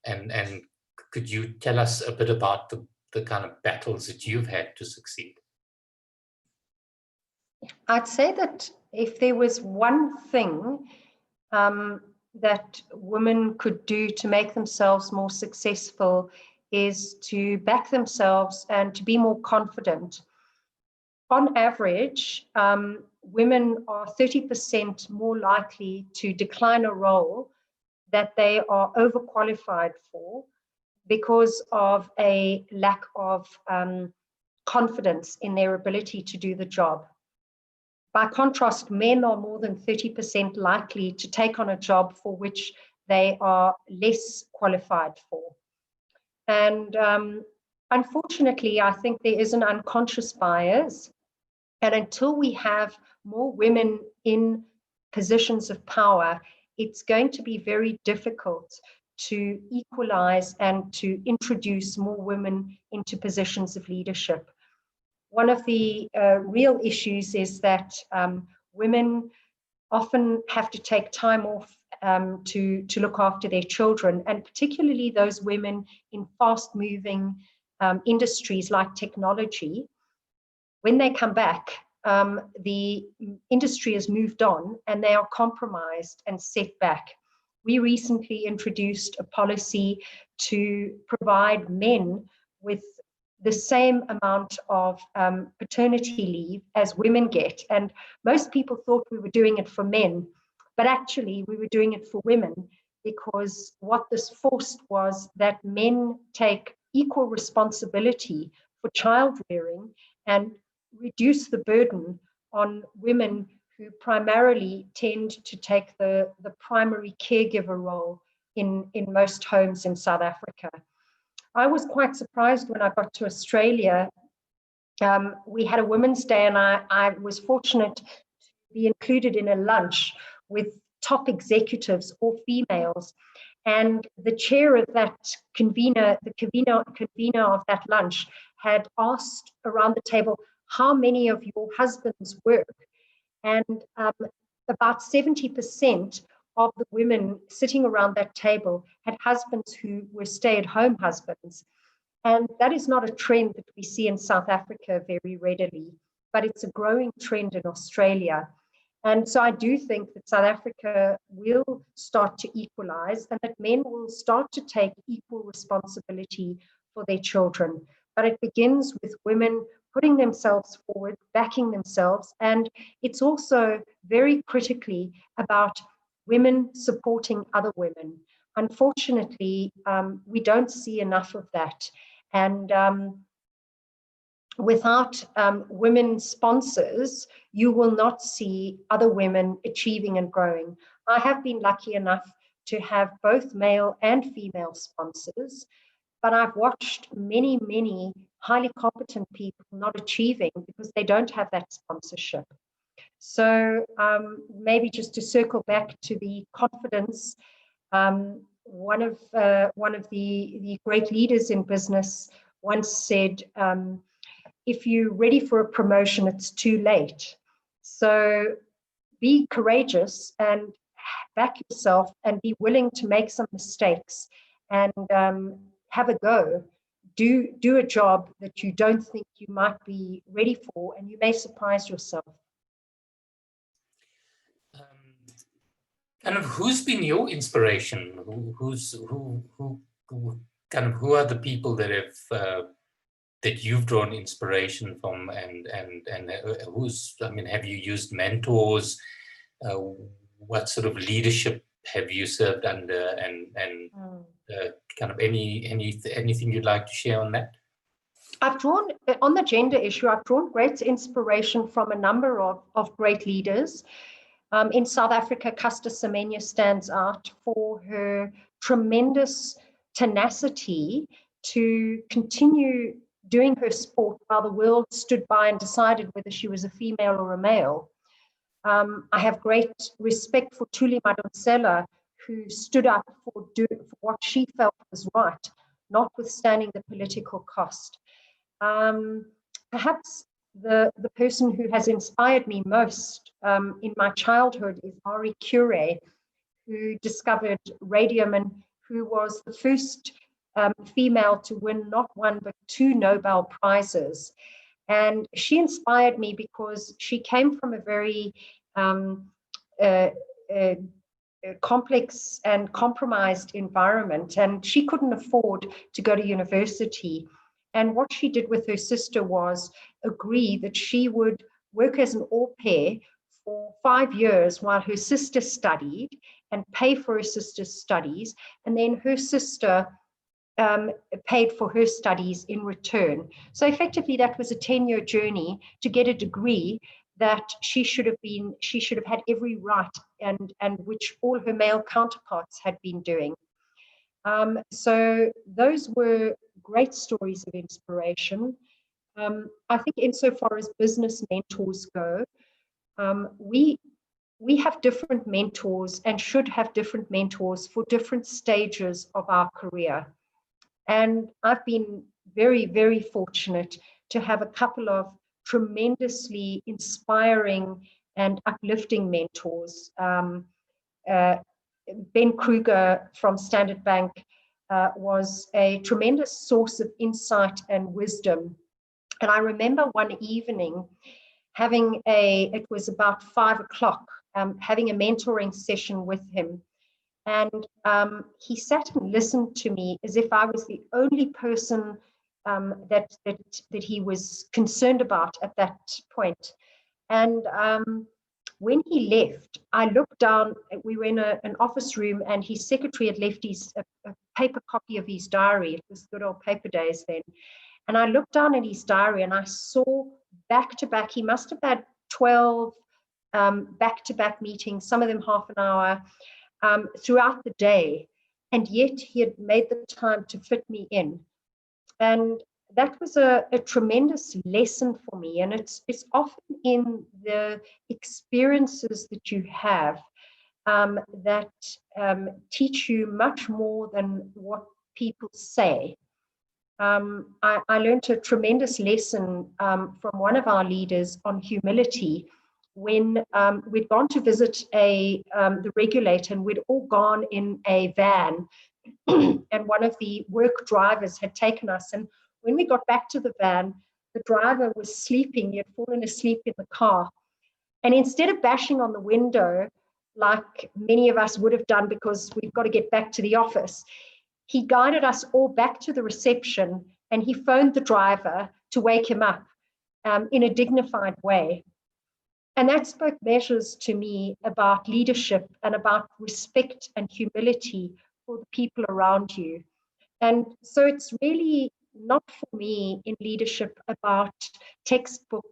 And could you tell us a bit about the kind of battles that you've had to succeed? I'd say that if there was one thing that women could do to make themselves more successful, is to back themselves and to be more confident. On average, women are 30% more likely to decline a role that they are overqualified for because of a lack of confidence in their ability to do the job. By contrast, men are more than 30% likely to take on a job for which they are less qualified for. And unfortunately, I think there is an unconscious bias. And until we have more women in positions of power, it's going to be very difficult to equalize and to introduce more women into positions of leadership. One of the real issues is that women often have to take time off to look after their children, and particularly those women in fast-moving industries like technology. When they come back, the industry has moved on and they are compromised and set back. We recently introduced a policy to provide men with the same amount of paternity leave as women get. And most people thought we were doing it for men, but actually we were doing it for women, because what this forced was that men take equal responsibility for child rearing and reduce the burden on women who primarily tend to take the primary caregiver role in most homes in South Africa. I was quite surprised when I got to Australia. We had a Women's Day, and I was fortunate to be included in a lunch with top executives, all females. And the chair of that convener, the convener of that lunch, had asked around the table, how many of your husbands work? And about 70% of the women sitting around that table had husbands who were stay-at-home husbands. And that is not a trend that we see in South Africa very readily, but it's a growing trend in Australia. And so I do think that South Africa will start to equalize and that men will start to take equal responsibility for their children. But it begins with women putting themselves forward, backing themselves. And it's also very critically about women supporting other women. Unfortunately, we don't see enough of that. And without women sponsors, you will not see other women achieving and growing. I have been lucky enough to have both male and female sponsors, but I've watched many, many highly competent people not achieving because they don't have that sponsorship. So maybe just to circle back to the confidence, one of the great leaders in business once said, if you're ready for a promotion, it's too late. So be courageous and back yourself and be willing to make some mistakes and have a go. Do a job that you don't think you might be ready for, and you may surprise yourself. Kind of who's been your inspiration? Who are the people that have that you've drawn inspiration from, and have you used mentors? What sort of leadership have you served under, and kind of anything you'd like to share on that? I've drawn, on the gender issue, I've drawn great inspiration from a number of great leaders. In South Africa, Caster Semenya stands out for her tremendous tenacity to continue doing her sport while the world stood by and decided whether she was a female or a male. I have great respect for Thuli Madonsela, who stood up for what she felt was right, notwithstanding the political cost. Perhaps the person who has inspired me most in my childhood is Curie, who discovered radium and who was the first female to win not one but 2 Nobel Prizes. And she inspired me because she came from a very complex and compromised environment, and she couldn't afford to go to university. And what she did with her sister was agree that she would work as an au pair for 5 years while her sister studied and pay for her sister's studies. And then her sister paid for her studies in return. So effectively, that was a 10-year journey to get a degree that she should have had every right and which all her male counterparts had been doing. So those were great stories of inspiration. I think insofar as business mentors go, we have different mentors and should have different mentors for different stages of our career. And I've been very, very fortunate to have a couple of tremendously inspiring and uplifting mentors. Ben Kruger from Standard Bank was a tremendous source of insight and wisdom. And I remember one evening it was about 5 o'clock, having a mentoring session with him. And he sat and listened to me as if I was the only person that he was concerned about at that point. And when he left, I looked down. We were in an office room, and his secretary had left a paper copy of his diary. It was good old paper days then. And I looked down at his diary and I saw back-to-back, he must have had 12 back-to-back meetings, some of them half an hour, throughout the day. And yet he had made the time to fit me in. And that was a tremendous lesson for me. And it's often in the experiences that you have that teach you much more than what people say. I learned a tremendous lesson from one of our leaders on humility when we'd gone to visit the regulator, and we'd all gone in a van, and one of the work drivers had taken us. And when we got back to the van, the driver was sleeping. He had fallen asleep in the car. And instead of bashing on the window, like many of us would have done because we've got to get back to the office, he guided us all back to the reception, and he phoned the driver to wake him up in a dignified way. And that spoke measures to me about leadership and about respect and humility for the people around you. And so it's really not for me in leadership about textbook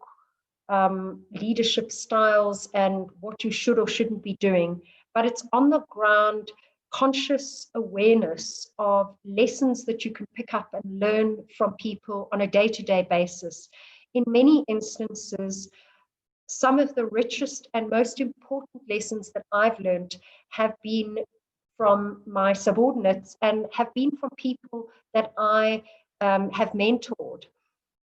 leadership styles and what you should or shouldn't be doing, but it's on the ground conscious awareness of lessons that you can pick up and learn from people on a day-to-day basis. In many instances, some of the richest and most important lessons that I've learned have been from my subordinates and have been from people that I have mentored.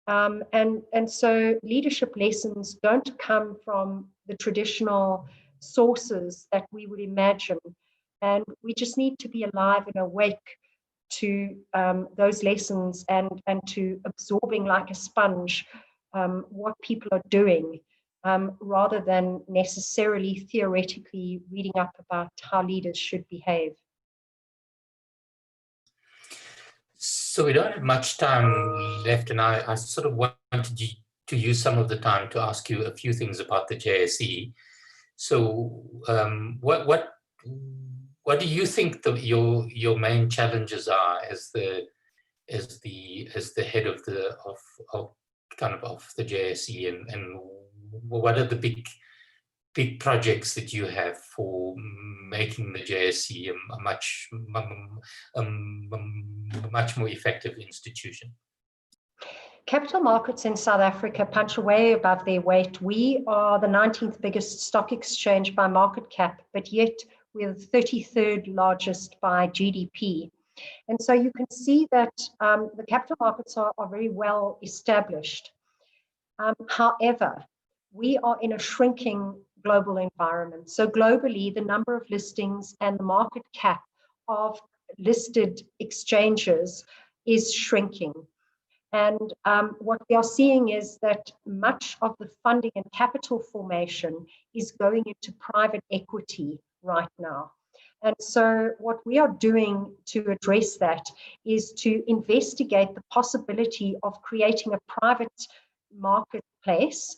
And so leadership lessons don't come from the traditional sources that we would imagine. And we just need to be alive and awake to those lessons and to absorbing like a sponge what people are doing, rather than necessarily theoretically reading up about how leaders should behave. So we don't have much time left, and I sort of wanted you to use some of the time to ask you a few things about the JSE. So what do you think your main challenges are as the head of the JSE, and what are the big projects that you have for making the JSE a much more effective institution? Capital markets in South Africa punch way above their weight. We are the 19th biggest stock exchange by market cap, but yet we're the 33rd largest by GDP. And so you can see that the capital markets are very well established. However, we are in a shrinking global environment. So globally, the number of listings and the market cap of listed exchanges is shrinking. And what we are seeing is that much of the funding and capital formation is going into private equity right now. And so what we are doing to address that is to investigate the possibility of creating a private marketplace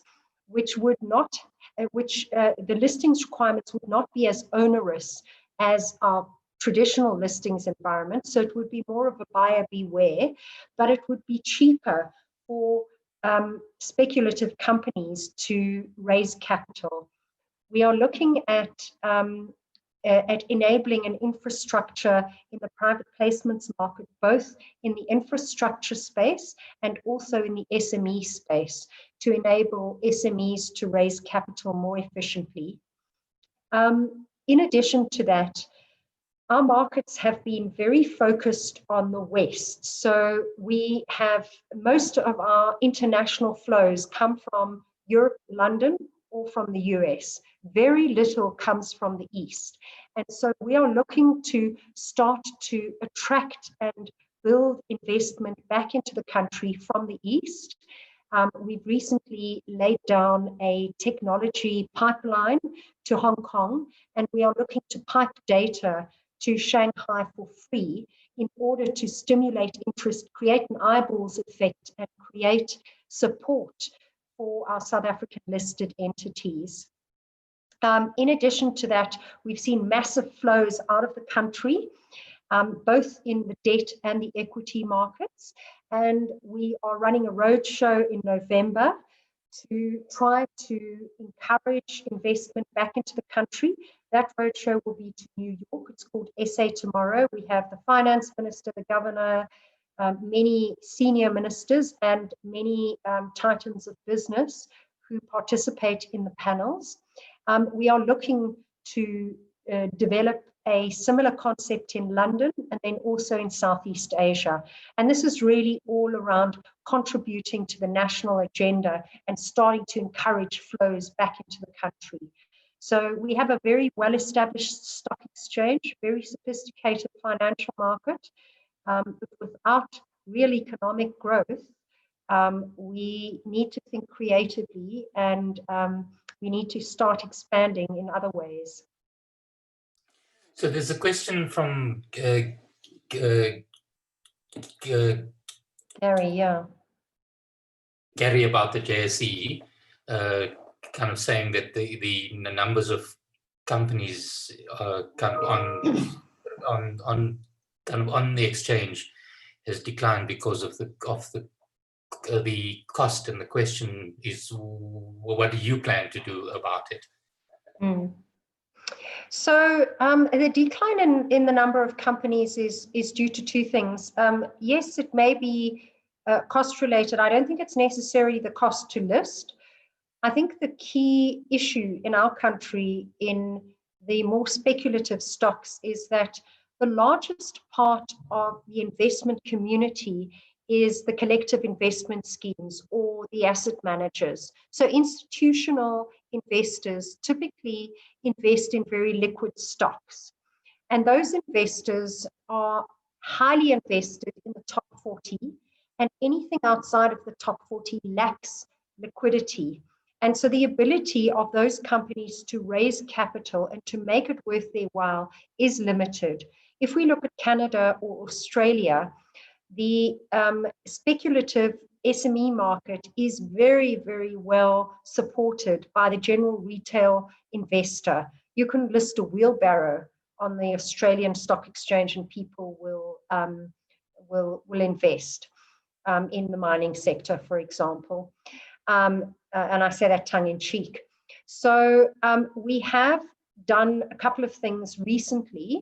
which would not, the listings requirements would not be as onerous as our traditional listings environment. So it would be more of a buyer beware, but it would be cheaper for speculative companies to raise capital. We are looking at enabling an infrastructure in the private placements market, both in the infrastructure space and also in the SME space, to enable SMEs to raise capital more efficiently. In addition to that, our markets have been very focused on the West. So we have most of our international flows come from Europe, London, or from the US. Very little comes from the East. And so we are looking to start to attract and build investment back into the country from the East. We've recently laid down a technology pipeline to Hong Kong, and we are looking to pipe data to Shanghai for free in order to stimulate interest, create an eyeballs effect, and create support for our South African listed entities. In addition to that, we've seen massive flows out of the country, both in the debt and the equity markets. and we are running a roadshow in November to try to encourage investment back into the country. That roadshow will be to New York. It's called SA Tomorrow. We have the finance minister, the governor, many senior ministers, and many titans of business who participate in the panels. We are looking to develop a similar concept in London and then also in Southeast Asia. And this is really all around contributing to the national agenda and starting to encourage flows back into the country. So we have a very well-established stock exchange, very sophisticated financial market, but without real economic growth, we need to think creatively, and we need to start expanding in other ways. So there's a question from Gary, Gary about the JSE, kind of saying that the numbers of companies kind of on the exchange has declined because of the cost, and the question is, what do you plan to do about it? So the decline in the number of companies is due to two things. Yes, it may be cost related. I don't think it's necessarily the cost to list. I think the key issue in our country in the more speculative stocks is that the largest part of the investment community is the collective investment schemes or the asset managers. So institutional investors typically invest in very liquid stocks. And those investors are highly invested in the top 40, and anything outside of the top 40 lacks liquidity. And so the ability of those companies to raise capital and to make it worth their while is limited. If we look at Canada or Australia, the speculative SME market is very, very well supported by the general retail investor. You can list a wheelbarrow on the Australian Stock Exchange and people will invest in the mining sector, for example. And I say that tongue in cheek. So we have done a couple of things recently.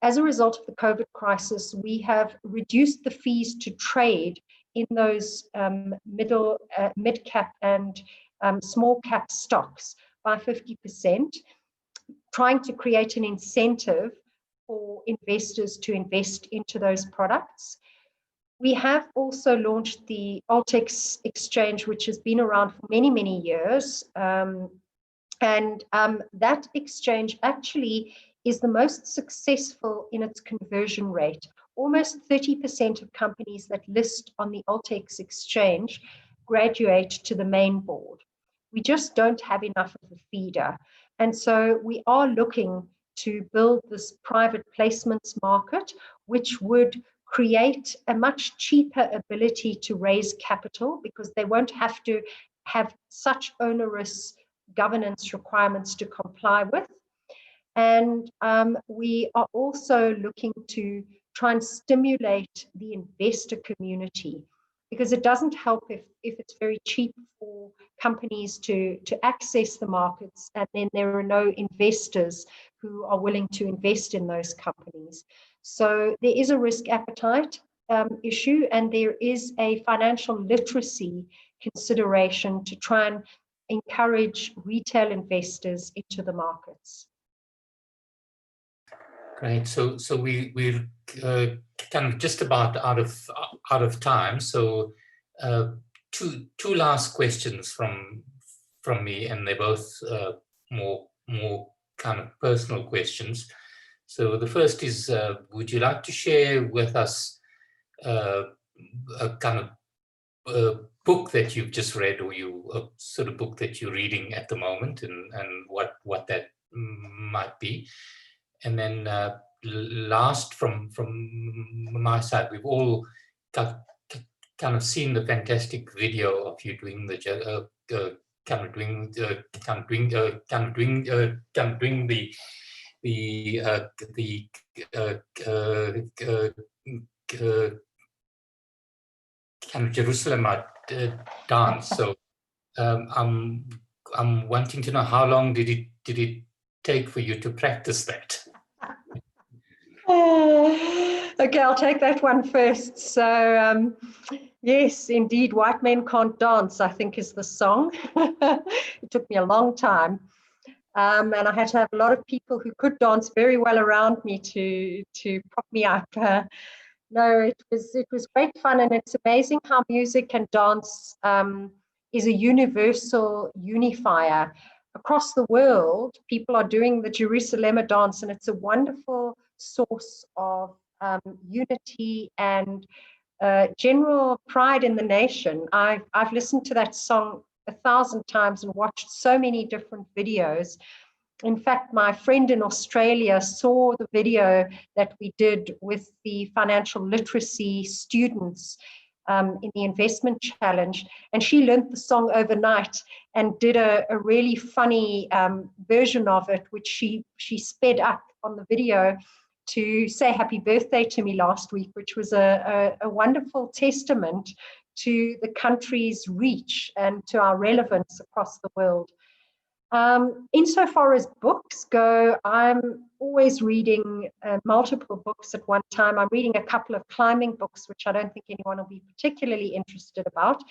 As a result of the COVID crisis, we have reduced the fees to trade in those mid-cap and small-cap stocks by 50%, trying to create an incentive for investors to invest into those products. We have also launched the Altex exchange, which has been around for many, many years. And that exchange actually is the most successful in its conversion rate. Almost 30% of companies that list on the Altex exchange graduate to the main board. We just don't have enough of a feeder. And so we are looking to build this private placements market, which would create a much cheaper ability to raise capital because they won't have to have such onerous governance requirements to comply with. And we are also looking to try and stimulate the investor community, because it doesn't help if it's very cheap for companies to access the markets and then there are no investors who are willing to invest in those companies. So there is a risk appetite issue, and there is a financial literacy consideration to try and encourage retail investors into the markets. Great. So we're kind of just about out of time. So two last questions from me, and they're both more kind of personal questions. So the first is, would you like to share with us a kind of book that you've just read, or a sort of book that you're reading at the moment, and what that might be? And then last from my side, we've all kind of seen the fantastic video of you doing the kind of Jerusalem dance. So I'm wanting to know, how long did it take for you to practice that? Okay, I'll take that one first. So yes, indeed, White Men Can't Dance, I think, is the song. It took me a long time. And I had to have a lot of people who could dance very well around me to prop me up. No, it was great fun, and it's amazing how music and dance is a universal unifier. Across the world, people are doing the Jerusalem dance, and it's a wonderful source of unity and general pride in the nation. I've listened to that song 1,000 times and watched so many different videos. In fact, my friend in Australia saw the video that we did with the financial literacy students in the investment challenge, and she learned the song overnight and did a really funny version of it, which she sped up on the video to say happy birthday to me last week, which was a wonderful testament to the country's reach and to our relevance across the world. Insofar as books go, I'm always reading multiple books at one time. I'm reading a couple of climbing books, which I don't think anyone will be particularly interested about.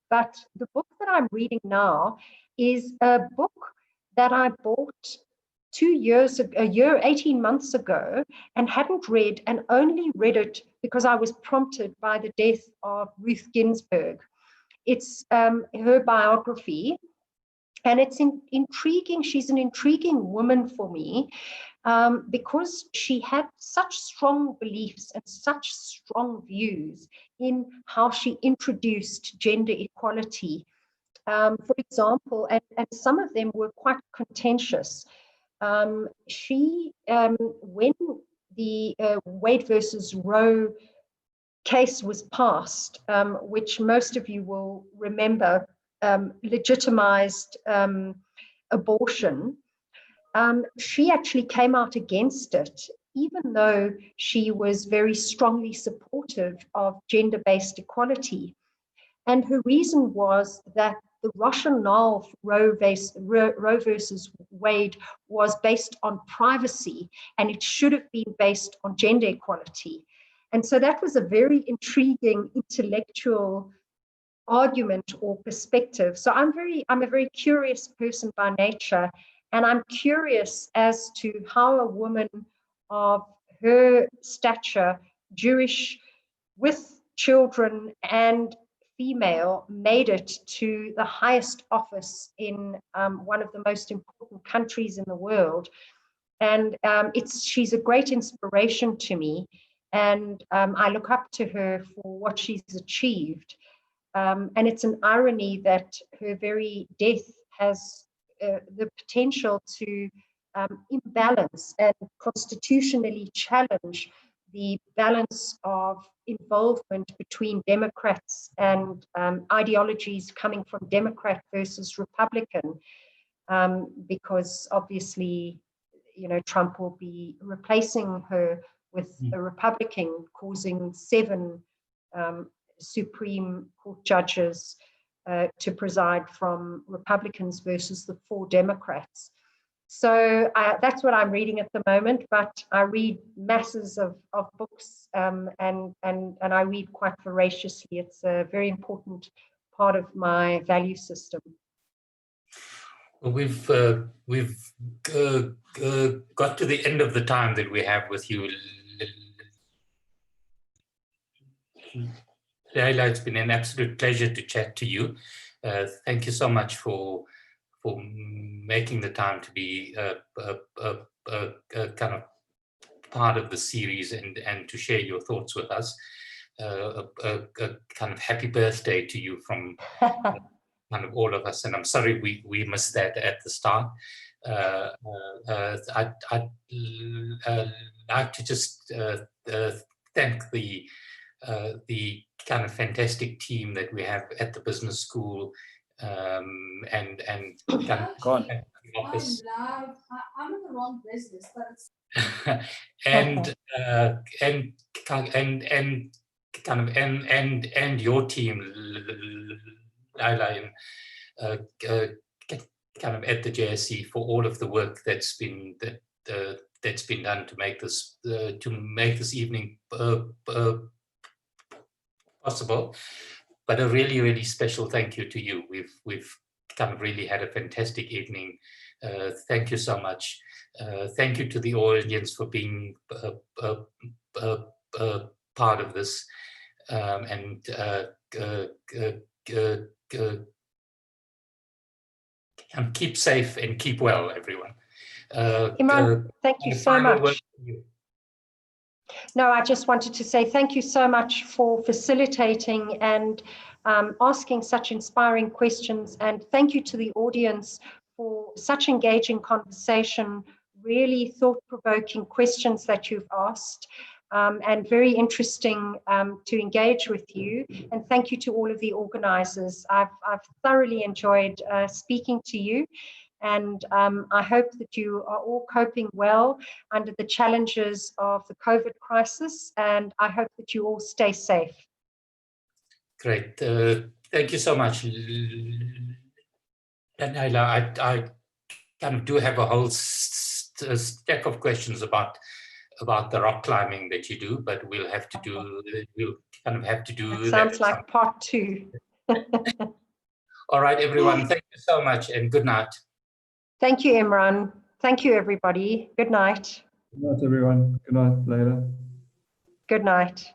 But the book that I'm reading now is a book that I bought 18 months ago, and hadn't read, and only read it because I was prompted by the death of Ruth Ginsburg. It's her biography. And it's intriguing. She's an intriguing woman for me because she had such strong beliefs and such strong views in how she introduced gender equality. For example, and some of them were quite contentious. When the Wade versus Roe case was passed, which most of you will remember, legitimized abortion, she actually came out against it, even though she was very strongly supportive of gender-based equality. And her reason was that the rationale for Roe versus Wade was based on privacy, and it should have been based on gender equality. And so that was a very intriguing intellectual argument or perspective. So I'm a very curious person by nature, and I'm curious as to how a woman of her stature, Jewish, with children and female, made it to the highest office in one of the most important countries in the world. And she's a great inspiration to me, and I look up to her for what she's achieved. And it's an irony that her very death has the potential to imbalance and constitutionally challenge the balance of involvement between Democrats and ideologies coming from Democrat versus Republican, because obviously, Trump will be replacing her with a Republican, causing 7 Supreme Court judges to preside from Republicans versus the 4 Democrats. So that's what I'm reading at the moment, but I read masses of books and I read quite voraciously. It's a very important part of my value system. Well, we've got to the end of the time that we have with you, Leila. It's been an absolute pleasure to chat to you. Thank you so much for making the time to be a kind of part of the series and to share your thoughts with us. A kind of happy birthday to you from kind of all of us, and I'm sorry we missed that at the start. I'd like to just thank the kind of fantastic team that we have at the business school, and kind of the office. I'm in the wrong business, but it's and kind of and your team, Leila, kind of at the JSE for all of the work that's been done to make this evening possible. But a really, really special thank you to you. We've kind of really had a fantastic evening. Thank you so much. Thank you to the audience for being part of this. And keep safe and keep well, everyone. Imran, thank you so much. No, I just wanted to say thank you so much for facilitating and asking such inspiring questions. And thank you to the audience for such engaging conversation, really thought-provoking questions that you've asked, and very interesting to engage with you. And thank you to all of the organizers. I've thoroughly enjoyed speaking to you. And I hope that you are all coping well under the challenges of the COVID crisis. And I hope that you all stay safe. Great. Thank you so much, Leila. I kind of do have a whole stack of questions about the rock climbing that you do, but we'll kind of have to do that. Sounds like part 2. All right, everyone. Thank you so much and good night. Thank you, Imran. Thank you, everybody. Good night. Good night, everyone. Good night, Leila. Good night.